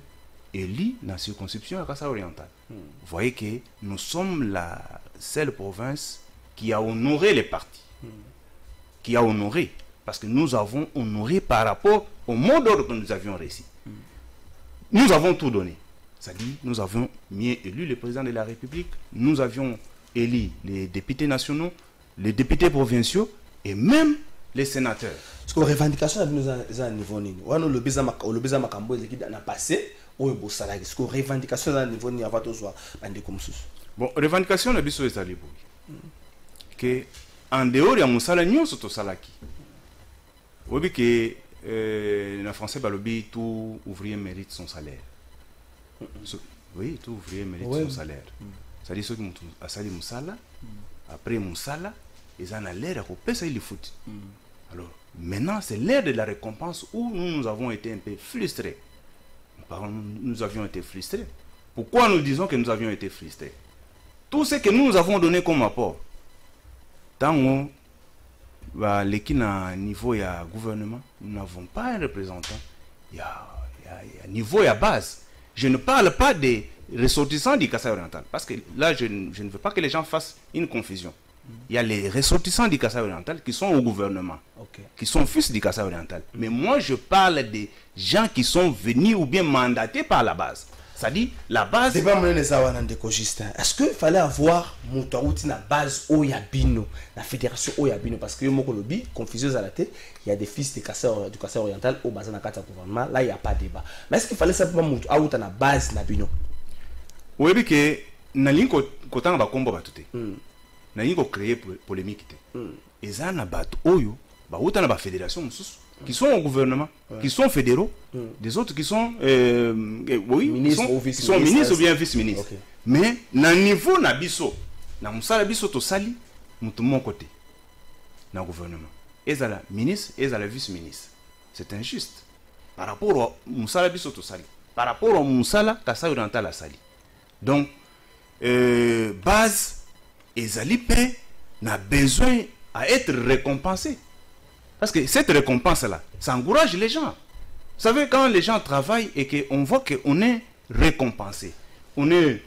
élu dans la circonscription à Kasaï oriental. Vous voyez que nous sommes la seule province qui a honoré les partis. Qui a honoré. Parce que nous avons honoré par rapport au mot d'ordre que nous avions reçu. Nous avons tout donné. C'est-à-dire, nous avons mieux élu le président de la République, nous avions élu les députés nationaux, les députés provinciaux et même les sénateurs. Parce que la revendication a un niveau nini. On a le besoin makambo qui a passé au beau salaire. Parce que la revendication a un niveau nini avant de soit bandé comme ça. Bon, revendication la biso est allée que en dehors il y a mon salaire nous surtout salaki. Oui que en français balobi tout ouvrier mérite son salaire. Oui, tout ouvrier mérite son salaire. C'est-à-dire ceux qui a sali musala après musala ils en a l'air à couper ça il fout. Alors maintenant c'est l'ère de la récompense où nous avons été un peu frustrés. Nous avions été frustrés. Pourquoi nous disons que nous avions été frustrés? Tout ce que nous avons donné comme apport, tant l'équipe à niveau et à gouvernement, nous n'avons pas un représentant. Il y a niveau et à base. Je ne parle pas des ressortissants du Kasaï oriental. Parce que là, je ne veux pas que les gens fassent une confusion. Il y a les ressortissants du Kasaï oriental qui sont au gouvernement, qui sont fils du Kasaï oriental. Mais moi, je parle des gens qui sont venus ou bien mandatés par la base. C'est-à-dire, la base... Est-ce qu'il fallait avoir la base Oyabino, la fédération Oyabino? Parce que il confusion à la tête, il y a des fils du Kasaï oriental au bas de la gouvernement, là il n'y a pas de débat. Mais est-ce qu'il fallait simplement avoir la base Nabino? Oui, parce que Nalinko Kotan va combo batute. Nalinko créer polémique. Et ça na bat Oyo, ba outa na ba fédération qui sont au gouvernement, qui sont fédéraux, des autres qui sont ministres ou bien vice-ministres. Mais na niveau na biso, na musala biso to sali, mutu mon côté, na gouvernement. Ezala ministre, ezala vice-ministre. C'est injuste. Par rapport au musala biso to sali, par rapport au musala Kasaï oriental a sali. Donc, base, ezali pe n'a besoin à être récompensé. Parce que cette récompense-là, ça encourage les gens. Vous savez, quand les gens travaillent et qu'on voit qu'on est récompensé, on est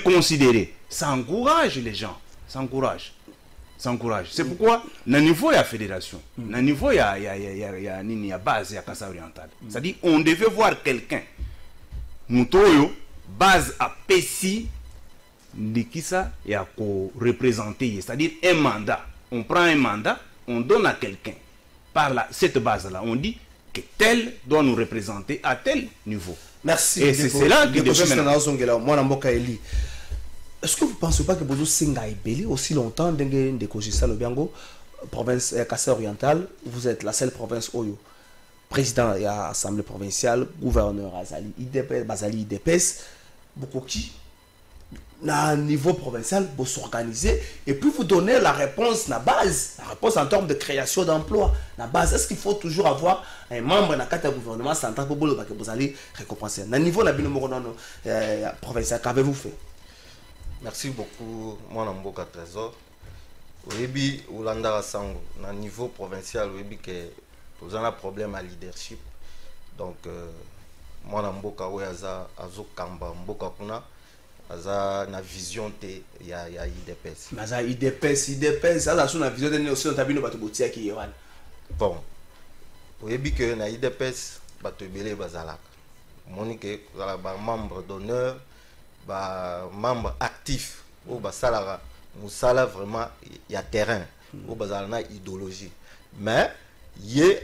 considéré, ça encourage les gens. Ça encourage. C'est pourquoi, au niveau de la fédération, au niveau de la base, il y a Kasaï oriental. C'est-à-dire, on devait voir quelqu'un, Moutoyo, base à Pessi, de qui ça, et à représenter. C'est-à-dire, un mandat. On prend un mandat, on donne à quelqu'un. Par cette base-là, on dit que tel doit nous représenter à tel niveau. Merci. Et c'est là que est-ce que vous ne pensez pas que Bozo Singa Ibeli aussi longtemps de Kojisa Lobiango, province Kasaï oriental, vous êtes la seule province Oyo, président de l'Assemblée provinciale, gouverneur Azali IDPS, Bazali IDPS, Bokoki, à niveau provincial, vous s'organiser et puis vous donner la réponse, la base, la réponse en termes de création d'emplois. La base, est-ce qu'il faut toujours avoir un membre dans le gouvernement central pour que vous allez récompenser? À niveau provincial, qu'avez-vous fait? Merci beaucoup, moi Namboka Trésor. Oui, Oulanda Sango, à niveau provincial, oui, que vous avez un problème à leadership. Donc, moi Namboka, oui, Azo Kamba, Mboka Kuna. Na vision te ya IDPS. Maza IDPS ça sur la vision de nous aussi on tabino bato botia ki yewan. Bon. Oyebi que na IDPS bato belé bazalaka. Monique la ba membre d'honneur membre actif au basalara musala vraiment il y a terrain au bazalana idéologie mais yé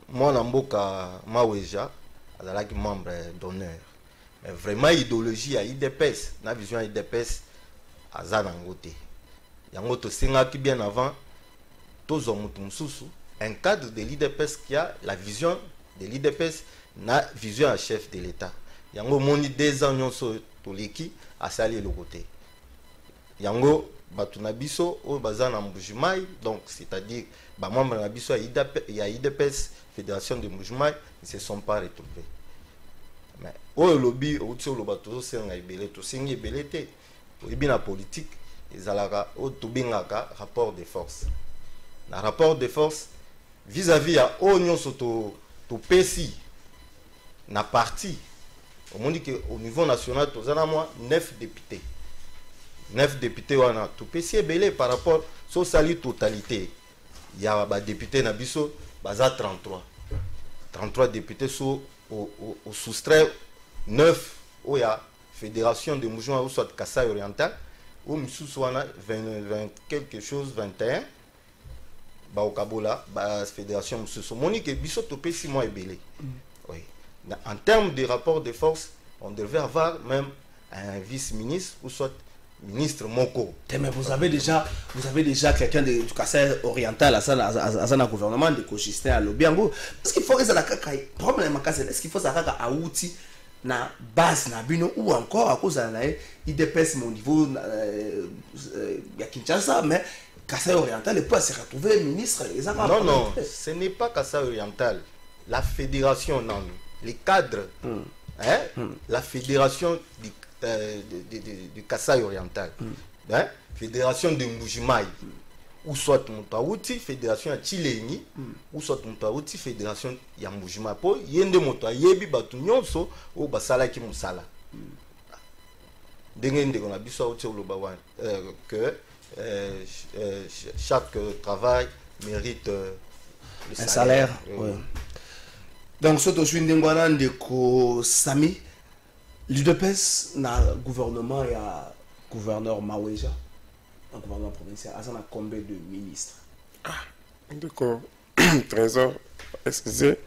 mon amboka maweja azalaki membre d'honneur mais vraiment idéologie à IDPS na vision à IDPS azana ngote yango to singaki bien avant tozo mutu mususu un cadre de l'IDPS qui a la vision de l'IDPS na vision à chef de l'État yango moni 2 ans nyonso toleki asali le côté yango batu na biso o bazana mbujimai donc c'est-à-dire ba membre na biso ya IDPS fédération de mbujimai ils se sont pas retrouvés mais o lobby o tso lo bato senga ibele to sengi belete o ibina politique ezalaka o tobingaka rapport de force na rapport de force vis-à-vis à o nyonso to pesi na parti on dit qu'au niveau national, tous en a moins 9 députés. 9 députés, on a tout PC belé par rapport à la sali totalité. Il y a des députés Nabiso, baza 33. 33 députés sont au soustrait 9 où il y a Fédération de mouvements ou soit Kassai Oriental, où nous sommes 20 quelque chose, 21. Bah au Kabola, bah Fédération Moussou. Monique et Bisso tout PC moins belé. Oui. En termes de rapport de force, on devait avoir même un vice-ministre ou soit ministre Moko. Mais vous avez déjà quelqu'un du Kassai oriental à un gouvernement de Cochisté à Lobiango. Est-ce qu'il faut que ça problème est-ce qu'il faut ça à outil na base na bino ou encore à cause de IDPS mon niveau ya Kinshasa mais Kassai oriental peut se retrouver ministre. Non, ce n'est pas Kassai oriental. La fédération non. Les cadres, la fédération du Kassai oriental, fédération de Mbujimai, ou soit Moutaouti, fédération de Chiléni, ou soit Moutaouti, fédération de Mbujimai. Pour yende moto yebi batu nyonso ou basala ki musala. Dengende on a biso au lobawan que chaque travail mérite un salaire. Donc, ce que je suis de Sami, l'UDPS na gouvernement et à gouverneur Maweja, un gouverneur provincial, il y a combien de ministres? D'accord, trésor, excusez,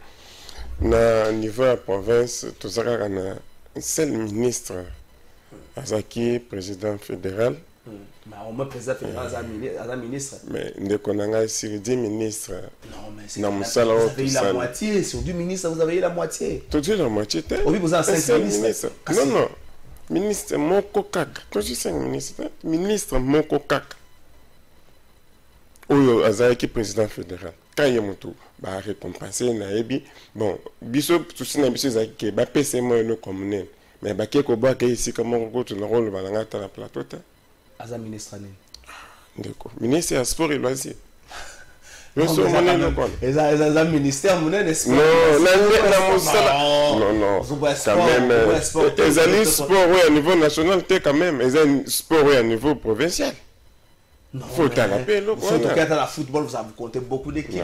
na niveau de la province, tout ça, on a un seul ministre, Azaki, président fédéral. Mais au moins président fédéral, un ministre. Mais dès qu'on a sur 10 ministres, non, mais c'est vous avez eu la moitié. Sur 10 ministres, vous avez eu la moitié. Tu dis la moitié? Oui, vous avez 5 ministres. Non, ministre Moko Kak. Quand je dis 5 ministres, ministre Moko Kak. Ou Azaki président fédéral. Quand il y a mon tour, bah récompenser naebi. Bon, biso tout ça na biso Azaki, bah PC moi no communé. Mais bah keko ba ke ici comment on continue le rôle balanga ta la plateau ta. Aza ministre né. D'accord. Ministre à sport et loisirs. Non, ministère mon n'est-ce pas? Non, quand même. Les alliés sport au niveau national, quand même. Les alliés sport au niveau provincial. Il faut te rappeler. Surtout quand dans le football, vous avez compté beaucoup d'équipes.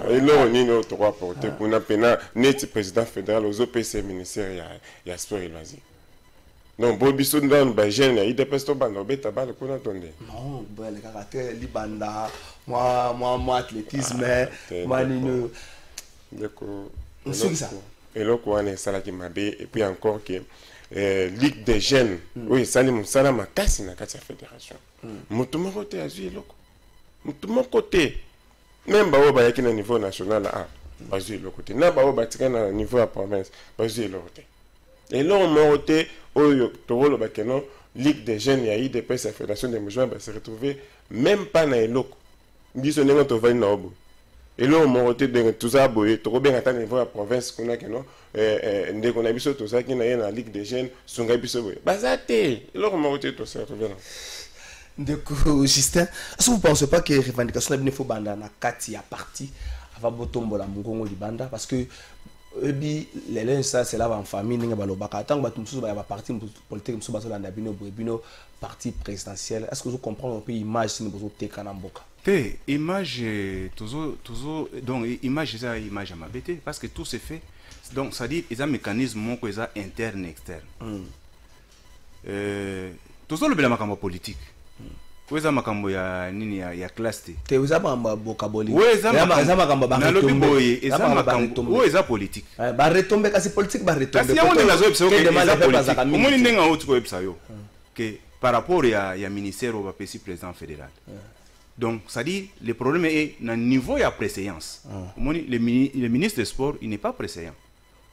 Et là, on est notre droit pour te pour net président fédéral aux OPC ministère, il y a sport et loisirs. Non, Bobiso dans Bajen, il dépêche ton bande, bêta balle qu'on attendait. Non, le caractère libanda, moi athlétisme, moi nino. D'accord. C'est ça. Et là quoi on est ça là qui m'a bé et puis encore que Ligue des jeunes, oui, ça ni musala makasi na kati ya fédération. Mutumo côté azui loko. Mutumo côté même ba oba yaki na niveau national là, bazui loko côté. Na ba oba tika na niveau à province, bazui loko côté. Et là, on m'a ôté, Ligue des jeunes, il y a eu des la Fédération des mouvements, se retrouver même pas dans les locaux. Ils sont venus dans le Obo. Et là, on m'a ôté tout ça, trop bien à niveau de la province, qu'on a dès qu'on a vu tout ça, qui est dans la Ligue des jeunes, sont gabissés. Bazate! Et là, on m'a ôté tout ça, Du coup, Justin, est-ce que vous ne pensez pas que les revendications de l'Info Banda na Kati a parti avant Botombo la Mungongo Libanda? Parce que les ça c'est là en famille ninga balobaka tant que tout ba parti politique musu basola na bino parti présidentiel. Est-ce que vous comprenez un peu image si nous besoin teka na mboka te image toujours donc image ça image à ma bête parce que tout se fait donc ça dit ils ont un mécanisme mon que ça interne externe tozolo bela makambo politique weza makambo ya nini ya classe te weza makambo bokaboli weza makambo ba retombe eza makambo weza politique ba retombe kasi politique ba retombe kasi yango nazo episode eza politique omoni ndenga auti ko episode yo que par rapport ya ministère au PC président fédéral donc ça dit le problème est na niveau ya préséance omoni le ministre des sports il n'est pas préséant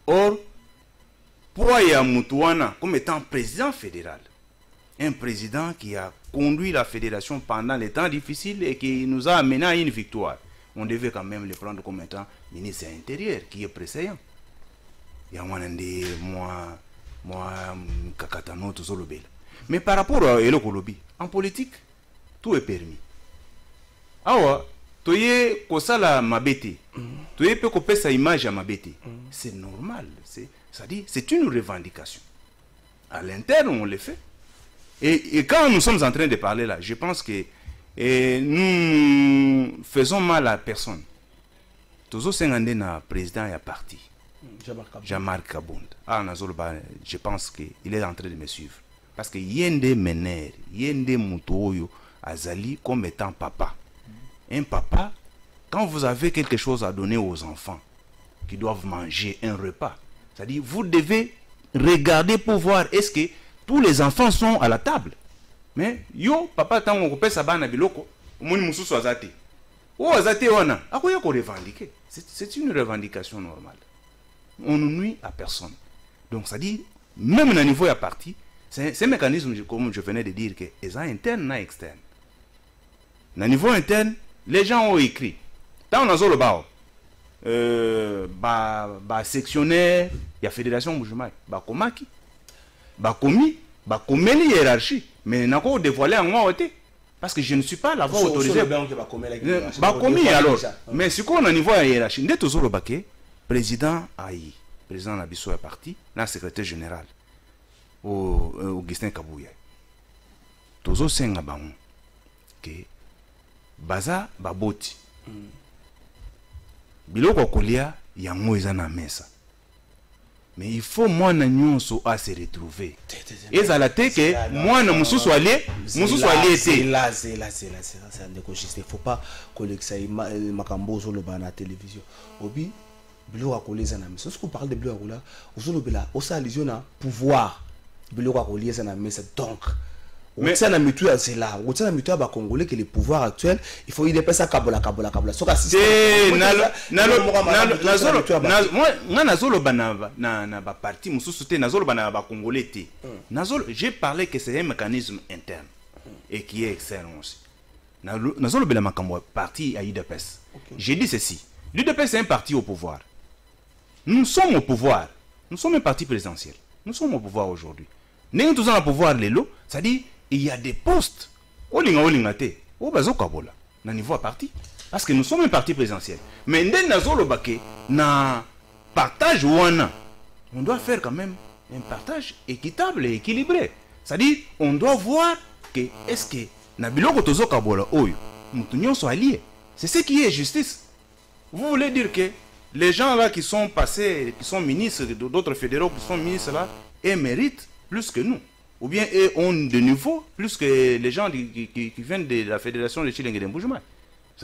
or pour ya mutuana comme étant président fédéral, un président qui a conduit la fédération pendant les temps difficiles et qui nous a amené à une victoire, on devait quand même le prendre comme étant ministre intérieur qui est précédent. Il y a moi kakatano tout ça le bel. Mais par rapport à Elo Kolobi, en politique, tout est permis. Awa, toye kosala mabete. Toye pe kopesa sa image à mabete. C'est normal, c'est une revendication. À l'interne, on le fait. Et quand nous sommes en train de parler là, je pense que nous faisons mal à personne. Tozo Sengande na président ya parti. Jean-Marc Kabound. Ah, je pense qu'il est en train de me suivre. Parce que yende mener, yende mutoyo azali comme étant papa. Un papa, quand vous avez quelque chose à donner aux enfants qui doivent manger un repas, c'est-à-dire vous devez regarder pour voir est-ce que tous les enfants sont à la table. Mais yo papa tango ko pesa bana biloko omoni mususu azate. O azate wana akoya ko revendiquer. C'est une revendication normale. On ne nuit à personne. Donc ça dit même au niveau ya parti, c'est un mécanisme comme je venais de dire que est interne na externe. Na niveau interne, les gens ont écrit. Tant on a le bao sectionnaire, il y a fédération Mujumai, komaki, komi, komeli hiérarchie, mais n'a pas dévoilé en moi parce que je ne suis pas là-bas autorisé. Komi alors, mais si on a niveau hiérarchie, n'est toujours le baquet, président Aïe, président Nabiso est parti, la secrétaire général, Augustin Kabouya, toujours senga bango, que baza baboti. Biloko kolia yango eza na mesa. Mais il faut moi na nyonso à se retrouver. Ezala te que moi na mususu allié était. Là, c'est un décogiste. Il faut pas coller ça makambo zo loba na télévision. Obi biloko kolia za na mesa. Est-ce qu'on parle de biloko kolia? Ozo lobela, osa allusion na pouvoir. Biloko kolia za na mesa donc. Mais ça n'a mitu à cela. On tient à mitu à Congolais que le pouvoir actuel, il faut y dépasser à Kabola. C'est Nazolo Banava na parti mususu Nazolo Banava Congolais. J'ai parlé que c'est un mécanisme interne et qui est externe aussi. Nazolo Bela Makambo parti à IDPS. J'ai dit ceci. L'IDPS c'est un parti au pouvoir. Nous sommes au pouvoir. Nous sommes un parti présidentiel. Nous sommes au pouvoir aujourd'hui. Nous sommes au pouvoir l'élo, c'est-à-dire il y a des postes au lingate au bazo kabola na niveau à parti parce que nous sommes un parti présidentiel mais ndé nazolo baké na partage wana on doit faire quand même un partage équitable et équilibré, c'est-à-dire on doit voir que est-ce que na biloko tozo kabola oyo mutu nyonso allié, c'est ce qui est justice. Vous voulez dire que les gens là qui sont passés, qui sont ministres d'autres fédéraux qui sont ministres là, et méritent plus que nous, ou bien eux ont de niveau plus que les gens qui viennent de la fédération de Chilenge de Mboujoumaï.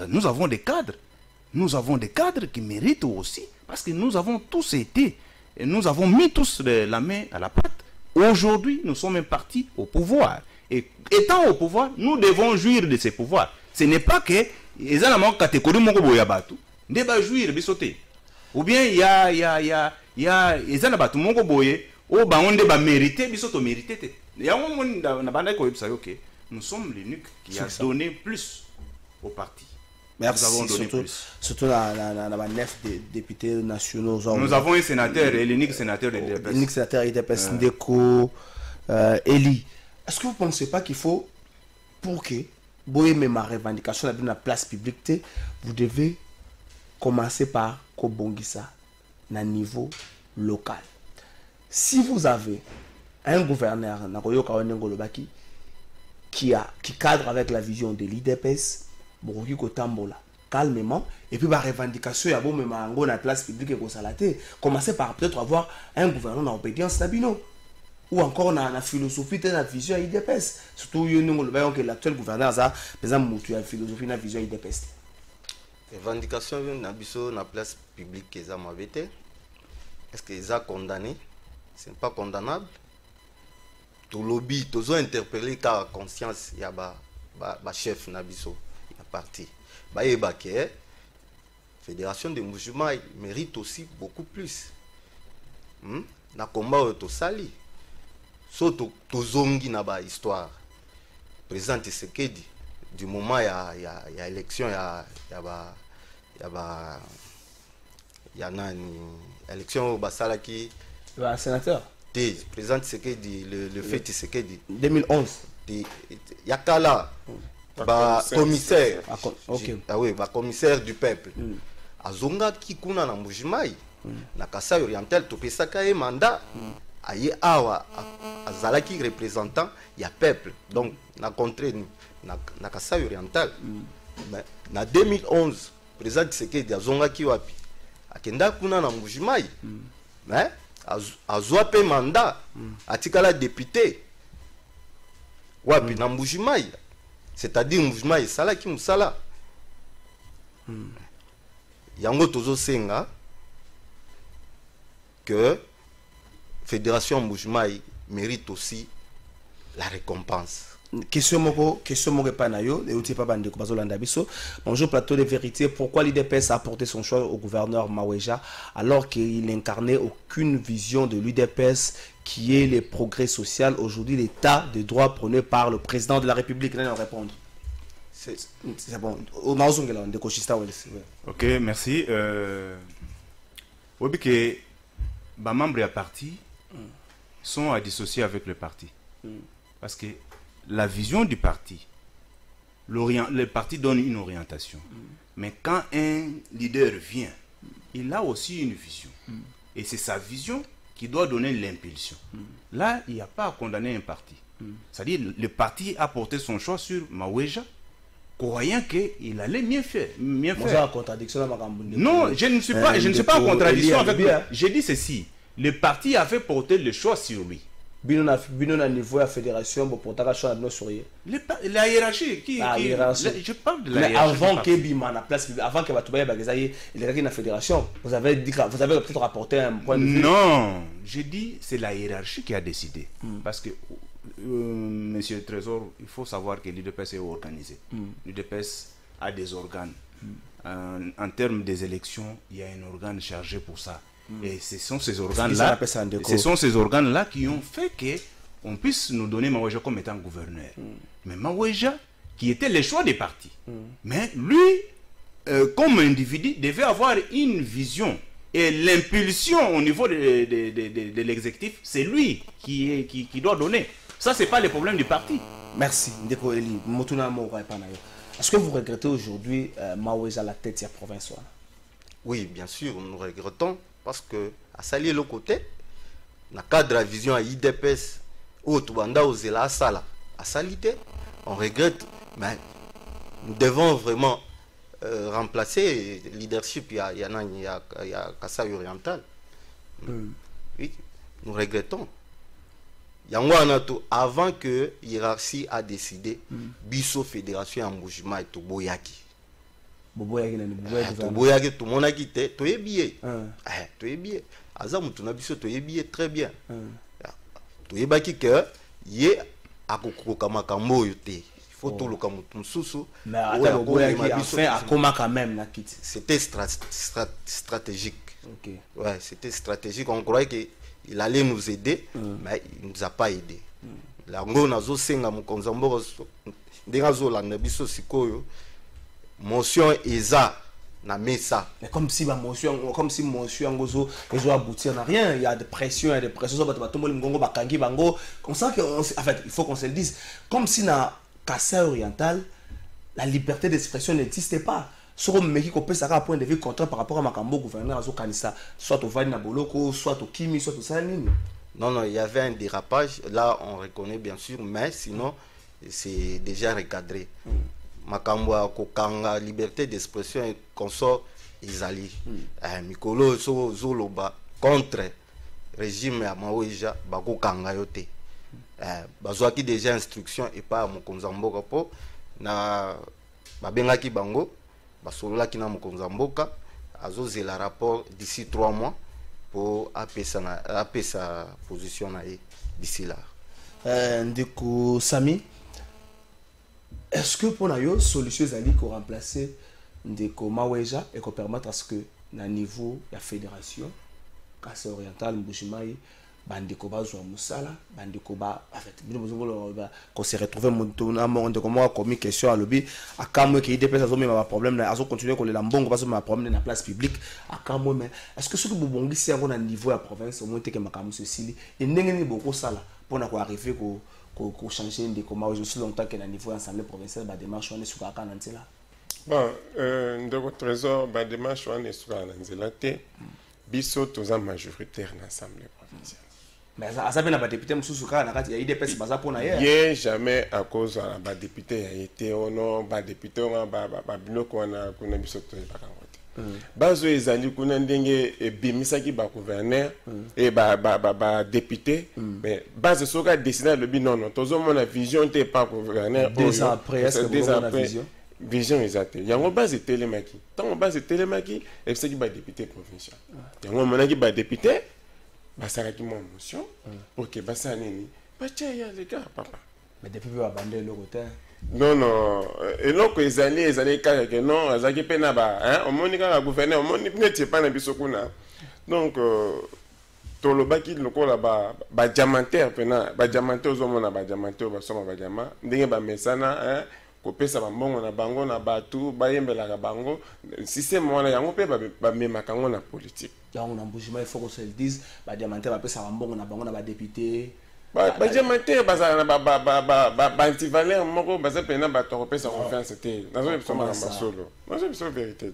Nous avons des cadres. Nous avons des cadres qui méritent aussi. Parce que nous avons tous été, et nous avons mis tous la main à la pâte. Aujourd'hui, nous sommes un parti au pouvoir. Et étant au pouvoir, nous devons jouir de ces pouvoirs. Ce n'est pas que les gens catégorie moko boyabatu, ne ba jouir bisoté. Ou bien il y a les gens batu moko boye. Oh, bah on débat mérité, bisoto mérité. Nous sommes l'unique qui a donné plus au parti. Merci. Nous avons donné surtout la 9 députés nationaux. Nous avons un sénateur, et l'unique sénateur de l'IDPS. L'unique sénateur IDPS, Ndeko Eli. Est-ce que vous ne pensez pas qu'il faut, pour que vous ayez ma revendication dans la place publique, vous devez commencer par Kobongisa, à niveau local? Si vous avez un gouverneur qui cadre avec la vision de l'IDPS, calmement, et puis la revendication, la place publique et commencez par peut-être avoir un gouverneur en obédience nabino. ou encore la philosophie de la vision IDPS. Surtout, nous voyons que l'actuel gouverneur a, par exemple, la philosophie de la vision IDPS. Revendication de la place publique qu'ils ont été. Est-ce qu'ils ont condamné? Ce n'est pas condamnable. Tout lobby, tous ont interpellé car conscience, il y a un chef Nabiso, il y a parti. Il y a la Fédération des musulmans mérite aussi beaucoup plus. Na combat au sali. Surtout, tozongi na ba histoire. Président Tshisekedi, du moment il y a élection, il y a élection au Basalaki. Le sénateur. Président Tshisekedi, le fait Tshisekedi. 2011. Il y a Kala, commissaire. Ok. Ah oui, commissaire du peuple. Azonga qui kuna na Mbujimai. Na Kasai oriental, topesaka e mandat. Aye awa azalaki représentant ya peuple donc na contré na Kasai oriental na 2011 président Tshisekedi azongaki wapi akenda kuna na Mbujimai mais azwa pe mandat atikala député wapi na Mbujimai c'est-à-dire Mbujimai salaki musala yango tozo senga que Fédération Mbujimai mérite aussi la récompense. Question moko panayo et outil pas bande ko bazolanda biso. Bonjour plateau de vérité, pourquoi l'UDPS a apporté son choix au gouverneur Maweja alors qu'il n'incarnait aucune vision de l'UDPS qui est le progrès social aujourd'hui, l'état de droit prôné par le président de la République? Là, répondre. C'est bon. Ok, merci. Oui, que les membres du parti sont à dissocier avec le parti. Parce que la vision du parti, le parti donne une orientation. Mais quand un leader vient, il a aussi une vision. Et c'est sa vision qui doit donner l'impulsion. Là, il n'y a pas à condamner un parti. C'est-à-dire le parti a porté son choix sur Maweja, croyant qu'il allait mieux faire. Non, je ne suis pas en contradiction avec lui. J'ai dit ceci. Le parti avait porté le choix sur lui. Niveau de la fédération, la hiérarchie. Je parle de la hiérarchie. Mais avant que Bima na place, avant que Batoubaye Bagazaye, il y a la fédération, vous avez peut-être rapporté un point de vue. Non, j'ai dit c'est la hiérarchie qui a décidé. Parce que, monsieur le Trésor, il faut savoir que l'UDPS est organisé. L'UDPS a des organes. En termes des élections, il y a un organe chargé pour ça. Et ce sont ces organes-là qui ont fait qu'on puisse nous donner Maweja comme étant gouverneur. Mais Maweja, qui était le choix des partis, mais lui, comme individu, devait avoir une vision. Et l'impulsion au niveau de l'exécutif, c'est lui qui doit donner. Ça, ce n'est pas le problème du parti. Merci. Est-ce que vous regrettez aujourd'hui Maweja à la tête de la province? Oui, bien sûr, nous regrettons. Parce que, à saluer le côté, dans le cadre de la vision à IDPS, où tout le monde a sala, à saliter, on regrette, mais nous devons vraiment remplacer le leadership. Il y a Kasai oriental. Oui, nous regrettons. Avant que la hiérarchie a décidé, Bisso Fédération en Mbujimai et Boyaki. Tout le monde a quitté, tu es billet. Tu es billet. Azam, tu es billet très bien. Tu es billet que y a Kokamakambo yote. Il faut tout le Kamutumsusu. Mais comment quand même c'était stratégique. Ouais, c'était stratégique. On croyait qu'il allait nous aider, mais il ne nous a pas aidé. La Ngonazo Senga Mukonzambo, Dengazo la Nabiso Sikoyo. Motion Eza na mesa. Mais comme si motion Ngozo doit aboutir n'a rien, il y a des pressions, comme ça que en fait, il faut qu'on se le dise, comme si na Kasai oriental, la liberté d'expression n'existait pas. Sur le mec qui peut ça à point de vue contraire par rapport à Makambo gouverneur Azo Kanisa, soit au Vali Naboloko, soit au Kimi, soit au Saline. Non, il y avait un dérapage, là on reconnaît bien sûr, mais sinon c'est déjà recadré. Makambwa kokanga liberté d'expression et consort Izali. Mikolo Zoloba contre régime ya Maweja bakokanga yo te. Bazwaki déjà instruction et pas mokonzi ya mboka po na babengaki bango basololaki na mokonzi ya mboka azozela rapport d'ici 3 mois pour apesa position na ye d'ici là. Ndeko Sami, est-ce que pour la solution zali ko remplacer Ndeko Maweja et ko permettre à ce que na niveau la fédération Kassai Oriental Mbujimayi bandeko bazwa musala bandeko ba en fait bino bozongolo ba ko se retrouver mutuna monde comme moi comme question à lobby akamwe ki IDPS azo même ba problème na azo continuer ko lela mbongo parce que ma problème na place publique akamwe mais est-ce que ce que bobongisi yango na niveau ya province au moins te que makamu ceci et ndenge ni boko sala pour na ko arriver ko changer ndeko Maweja aussi longtemps que na niveau assemblée provinciale ba démarche on est sur ka na nzela bon ndeko trésor ba démarche on est sur na nzela te biso toza majoritaire na assemblée provinciale. Mais ça fait na ba député mususu ka na kati ya IDPS baza pona hier. Ye jamais à cause de ba député ya été ono ba député on ba biloko na kuna biso to ba kangote. Bazo ezali kuna ndenge ebimisaki ba gouverneur et ba député mais base soka décider le bi non tozo mona vision te pas gouverneur. 2 ans après est-ce que vous avez vision? Vision exacte. Yango base télémaki. Tant base télémaki et c'est qui ba député provincial. Yango monaki ba député basaraki mo motion OK basa nini bacha ya les gars papa mais depuis va bander le côté non et donc ezali kaka que non azaki pena ba hein on monika la gouverneur on moni neti pas na biso kuna donc tolobaki lokola ba diamantaire pena ba diamantaire ozomona ba diamantaire ba soma ba diamant ndenge ba mesana hein kopesa bambongo na bango na batu bayembelaka bango système wana yango pe ba memaka ngo na politique. Donc on Mbujimayi il faut qu'on se le dise ba diamantaire ba pesa bambongo na bango na ba député ba diamantaire baza na ba antivaleur moko baza pena ba topesa confiance te nazo bisoma na basolo nazo biso vérité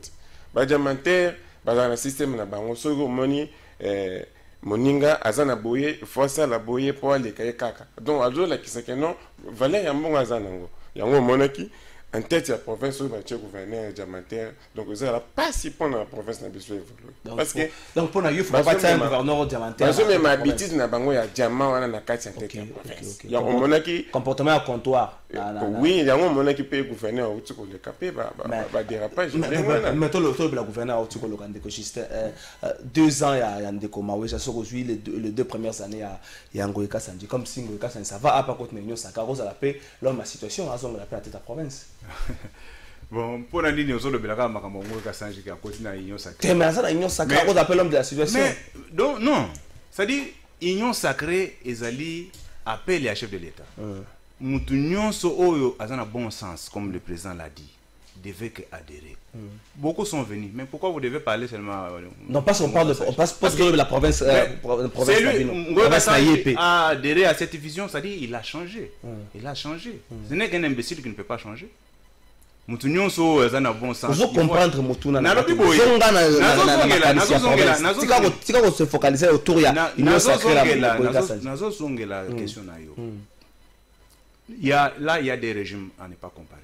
ba diamantaire baza na système na bango soko moni moninga azana boye força la boye pour aller kaka donc azo la kiseke non valeur ya mbongo azana ngo yango monaki en tête la province où va être gouverneur diamantaire donc vous allez pas si pour la province na biso évoluer parce que donc pour na il faut pas être un gouverneur diamantaire parce que même habitude na bango ya diamant wana na kati en tête la province yango monaki comportement à comptoir oui yango monaki pe gouverneur au tiko le capé ba dérapage mais tout le gouverneur au tiko le Ndeko Justin 2 ans ya Ndeko Maweja soko zui les 2 premières années ya Ngoïka Sanji comme si Ngoïka Sanji ça va à pas contre Union Sacra Rosa la paix l'homme la situation a la paix à toute la province. Bon, pour la ligne, on a belaka makambo Ngoïka Sanji qui a continué à Union Sacrée. Mais ça, Union Sacrée, on appelle l'homme de la situation. Mais, donc, non. C'est-à-dire, Union Sacrée, Ezali appelle les chefs de l'État. Moutounion so oyo azana bon sens, comme le président l'a dit, devait adhérer. Beaucoup sont venus. Mais pourquoi vous devez parler seulement non, parce qu'on parle de la province. C'est lui, Ngoïka Sanji a adhéré à cette vision, c'est-à-dire il a changé. Il a changé. Ce n'est qu'un imbécile qui ne peut pas changer. Moutounion so azana bon sens. Vous comprendre Moutuna. Tika ko se focaliser autour ya Union Sacrée la Nazo songela question na yo. Il y a des régimes à ne pas comparer.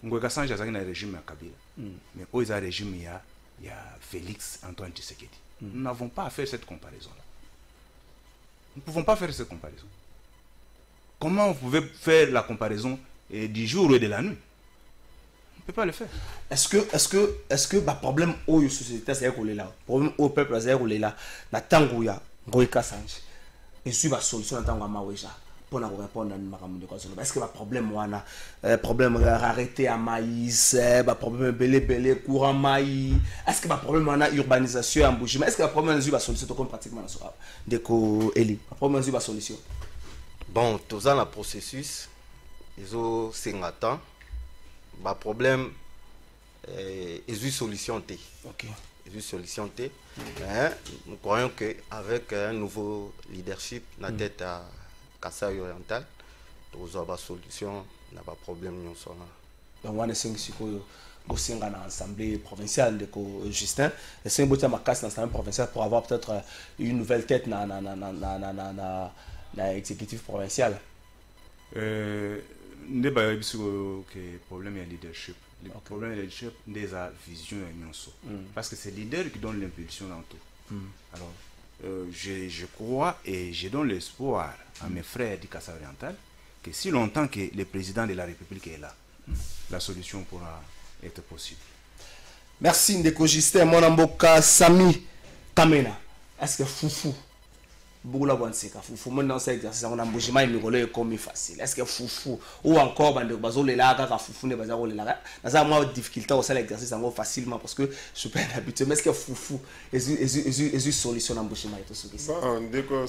Ngoïka Sanji azaki na régime ya Kabila. Mais au régime il y a Félix Antoine Tshisekedi. Nous n'avons pas à faire cette comparaison là. Nous ne pouvons pas faire cette comparaison. Comment vous pouvez faire la comparaison du jour et de la nuit? On ne peut pas le faire. Est-ce que le problème où la société c'est là, problème au peuple c'est là, na tanguya Ngoïka Sanji et suivre la solution en tant que Maweja pour nous répondre à makambo de est-ce que le problème wana problème rareté à maïs, problème belé courant maïs, est-ce que le problème wana urbanisation en Mbujimayi, est-ce que le problème est la solution comme pratiquement ça Ndeko Eli, le problème est la solution. Bon, tout ça le processus ils ont 50 ans. Le problème est une solution T. OK. Une solution T. Nous croyons qu'avec un nouveau leadership dans tête à Kassai Oriental, nous avons une solution, n'a pas de problème. Donc on est 5 au sein de l'Assemblée provinciale de Justin et c'est un beau temps à casser dans l'Assemblée provinciale pour avoir peut-être une nouvelle tête dans l'exécutif provincial. Ne ba biso que problème de leadership. Le problème de leadership des vision et nyonso. Parce que c'est le leader qui donne l'impulsion dans tout. Alors je crois et je donne l'espoir à mes frères du Kassai oriental que si longtemps que le président de la République est là, la solution pourra être possible. Merci Ndeko Justin, mon amboka Sami Kamena. Est-ce que Foufou Boula Wanseka, Foufou, mon dans cet exercice, on a bougé, mais il est comme facile. Est-ce que Foufou ou encore Bande Bazo les lagas, Foufou ne bazaro les lagas, dans un moins de difficulté au sein de l'exercice facilement parce que je suis pas habitué. Mais est-ce que Foufou est une solution en bouche et tout ce qui est? Bon, Ndeko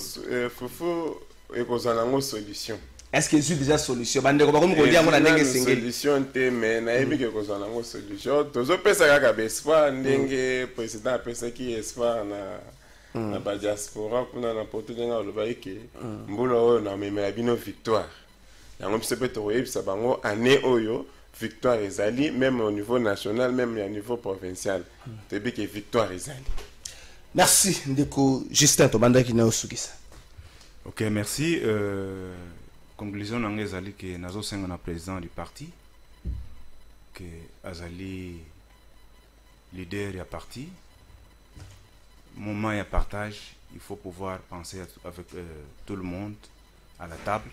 Foufou est une solution. Est-ce qu'il y a déjà solution? Bande comme on dit, on a une solution, mais na ebi que qu'on a une solution. Tous les personnes qui ont espoir, n'engue président personne qui espoir na ba diaspora kuna na poto denga oloba ke mbula oyo na memela bino victoire. Yango mse pe to yebisa bango année oyo victoire ezali même au niveau national même au niveau provincial. Tebi que victoire ezali. Merci Ndeko Justin to banda ki na osukisa. OK, merci. Conclusion nange ezali ke nazo senga na président du parti que azali leader ya parti. Moment et partage, il faut pouvoir penser avec tout le monde à la table.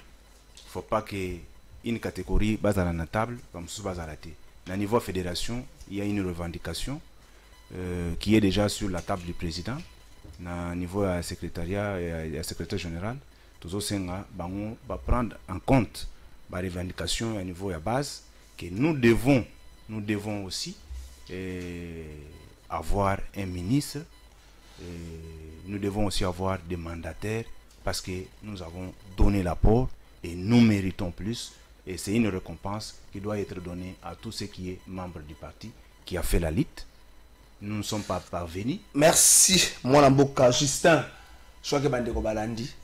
Il ne faut pas qu'une catégorie base à la table, comme sous base à la thé. À niveau fédération, il y a une revendication qui est déjà sur la table du président. À niveau secrétariat et secrétaire général, tous au Senga, on va prendre en compte la revendication à niveau de base que nous devons aussi avoir un ministre. Et nous devons aussi avoir des mandataires parce que nous avons donné l'apport et nous méritons plus. Et c'est une récompense qui doit être donnée à tous ceux qui sont membres du parti qui a fait la lutte. Nous ne sommes pas parvenus. Merci, mon amboka Justin. Je crois que Bandeko Balandi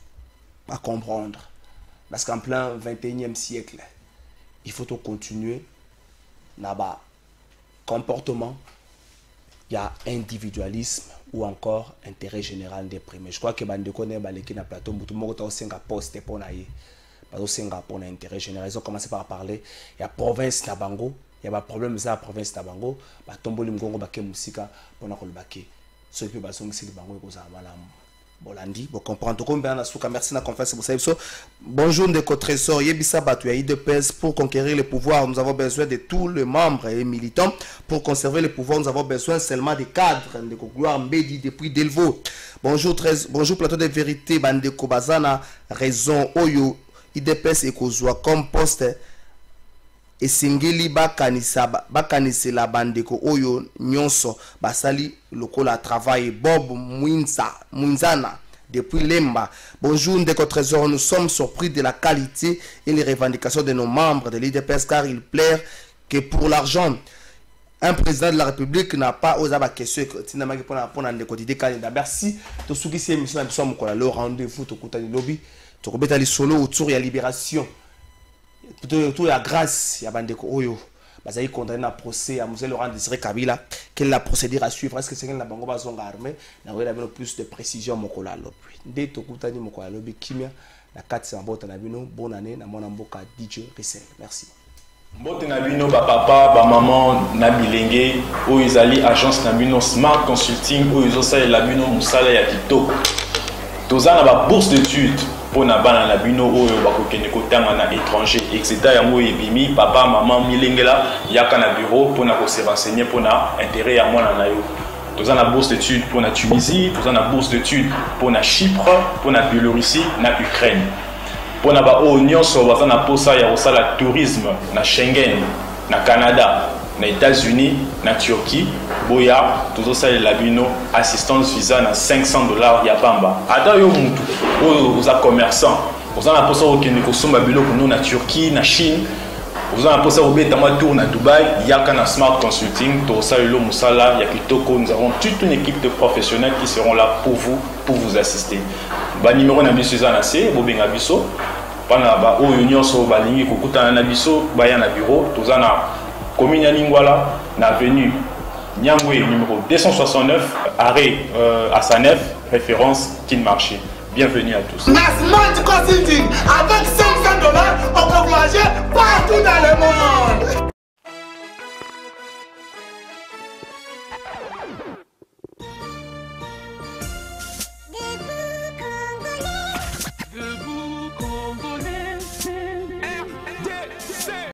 va comprendre. Parce qu'en plein 21e siècle, il faut continuer là-bas. Comportement, il y a individualisme ou encore intérêt général déprimé. Je crois que Bandeko ne baleki na plateau mutu moko ta osenga poste pour na ye. Pas osenga pour intérêt général. Ils ont commencé par parler. Il y a province na bango, il y a problème ça province na bango, ba tomboli mgongo ba ke musika pour na kolbaki. Ceux qui ba songisi bango ko za malamu. Bolandi, vous comprenez comme bien la merci na conférence vous savez so. Bonjour Ndeko Trésor, yebisa batu ya IDPS pour conquérir le pouvoir, nous avons besoin de tous les membres et militants. Pour conserver le pouvoir, nous avons besoin seulement des cadres. Ndeko Gloire Mbedi depuis Delvaux. Bonjour bonjour plateau de vérité Bandeko Bazana raison oyo IDPS ekozwa comme poste et singeli bakanisela bandeko oyo nyonso basali lokola travail Bob Mwinzana depuis Lemba. Bonjour Ndeko Trésor, nous sommes surpris de la qualité et les revendications de nos membres de l'IDPS car il plaît que pour l'argent un président de la République n'a pas osé la question. Merci. Tout ce qui s'est mis sur le rendez-vous, tout le solo autour de la libération. Tout la grâce, il y a Bandeko Oyo. Vous avez condamné un procès à M. Laurent Désiré Kabila. Quelle est la procédure à suivre? Est-ce que c'est la banque bazonga armée? Nous avons plus de précision. Mokola Lobi. Dès que vous avez Mokola Lobi, Kimia, la 4 bonne année. Mon amboka DJ Rissel. Merci. Mbote nabino ba papa ba maman na bilenge o ezali agence nabino Smart Consulting o ezosa la bino musala ya kitoko. Tozana ba bourse d'études pour na bana nabino oyo ba kokende kotanga na étranger etc. yango ebimi papa maman milengela yaka na bureau pour na ko se renseigner pour na intérêt ya mwana na yo. Tozana bourse d'études pour na Tunisie, tozana bourse d'études pour na Chypre, pour na Biélorussie, na Ukraine. Pour na ba o nyonso bazana posa ya osala tourisme na Schengen, na Canada, na États-Unis, na Turquie, boya tozosala la bino assistance visa na $500 ya pamba. Ata yo mutu o za commerçant, ozana posa o kende ko somba biloko no na Turquie, na Chine, ozana posa o beta ma tour na Dubaï, yaka na Smart Consulting, tozosala lo musala ya kitoko. Nous avons toute une équipe de professionnels qui seront là pour vous assister. Ba numéro na biso za na C, bo benga biso. Pana ba oyo nyonso balingi kokutana na biso baya na bureau tozana commune ya Lingwala na avenue Nyangwe numéro 269 arrêt à Sanef référence Kin Marché. Bienvenue à tous. Smart Consulting avec 5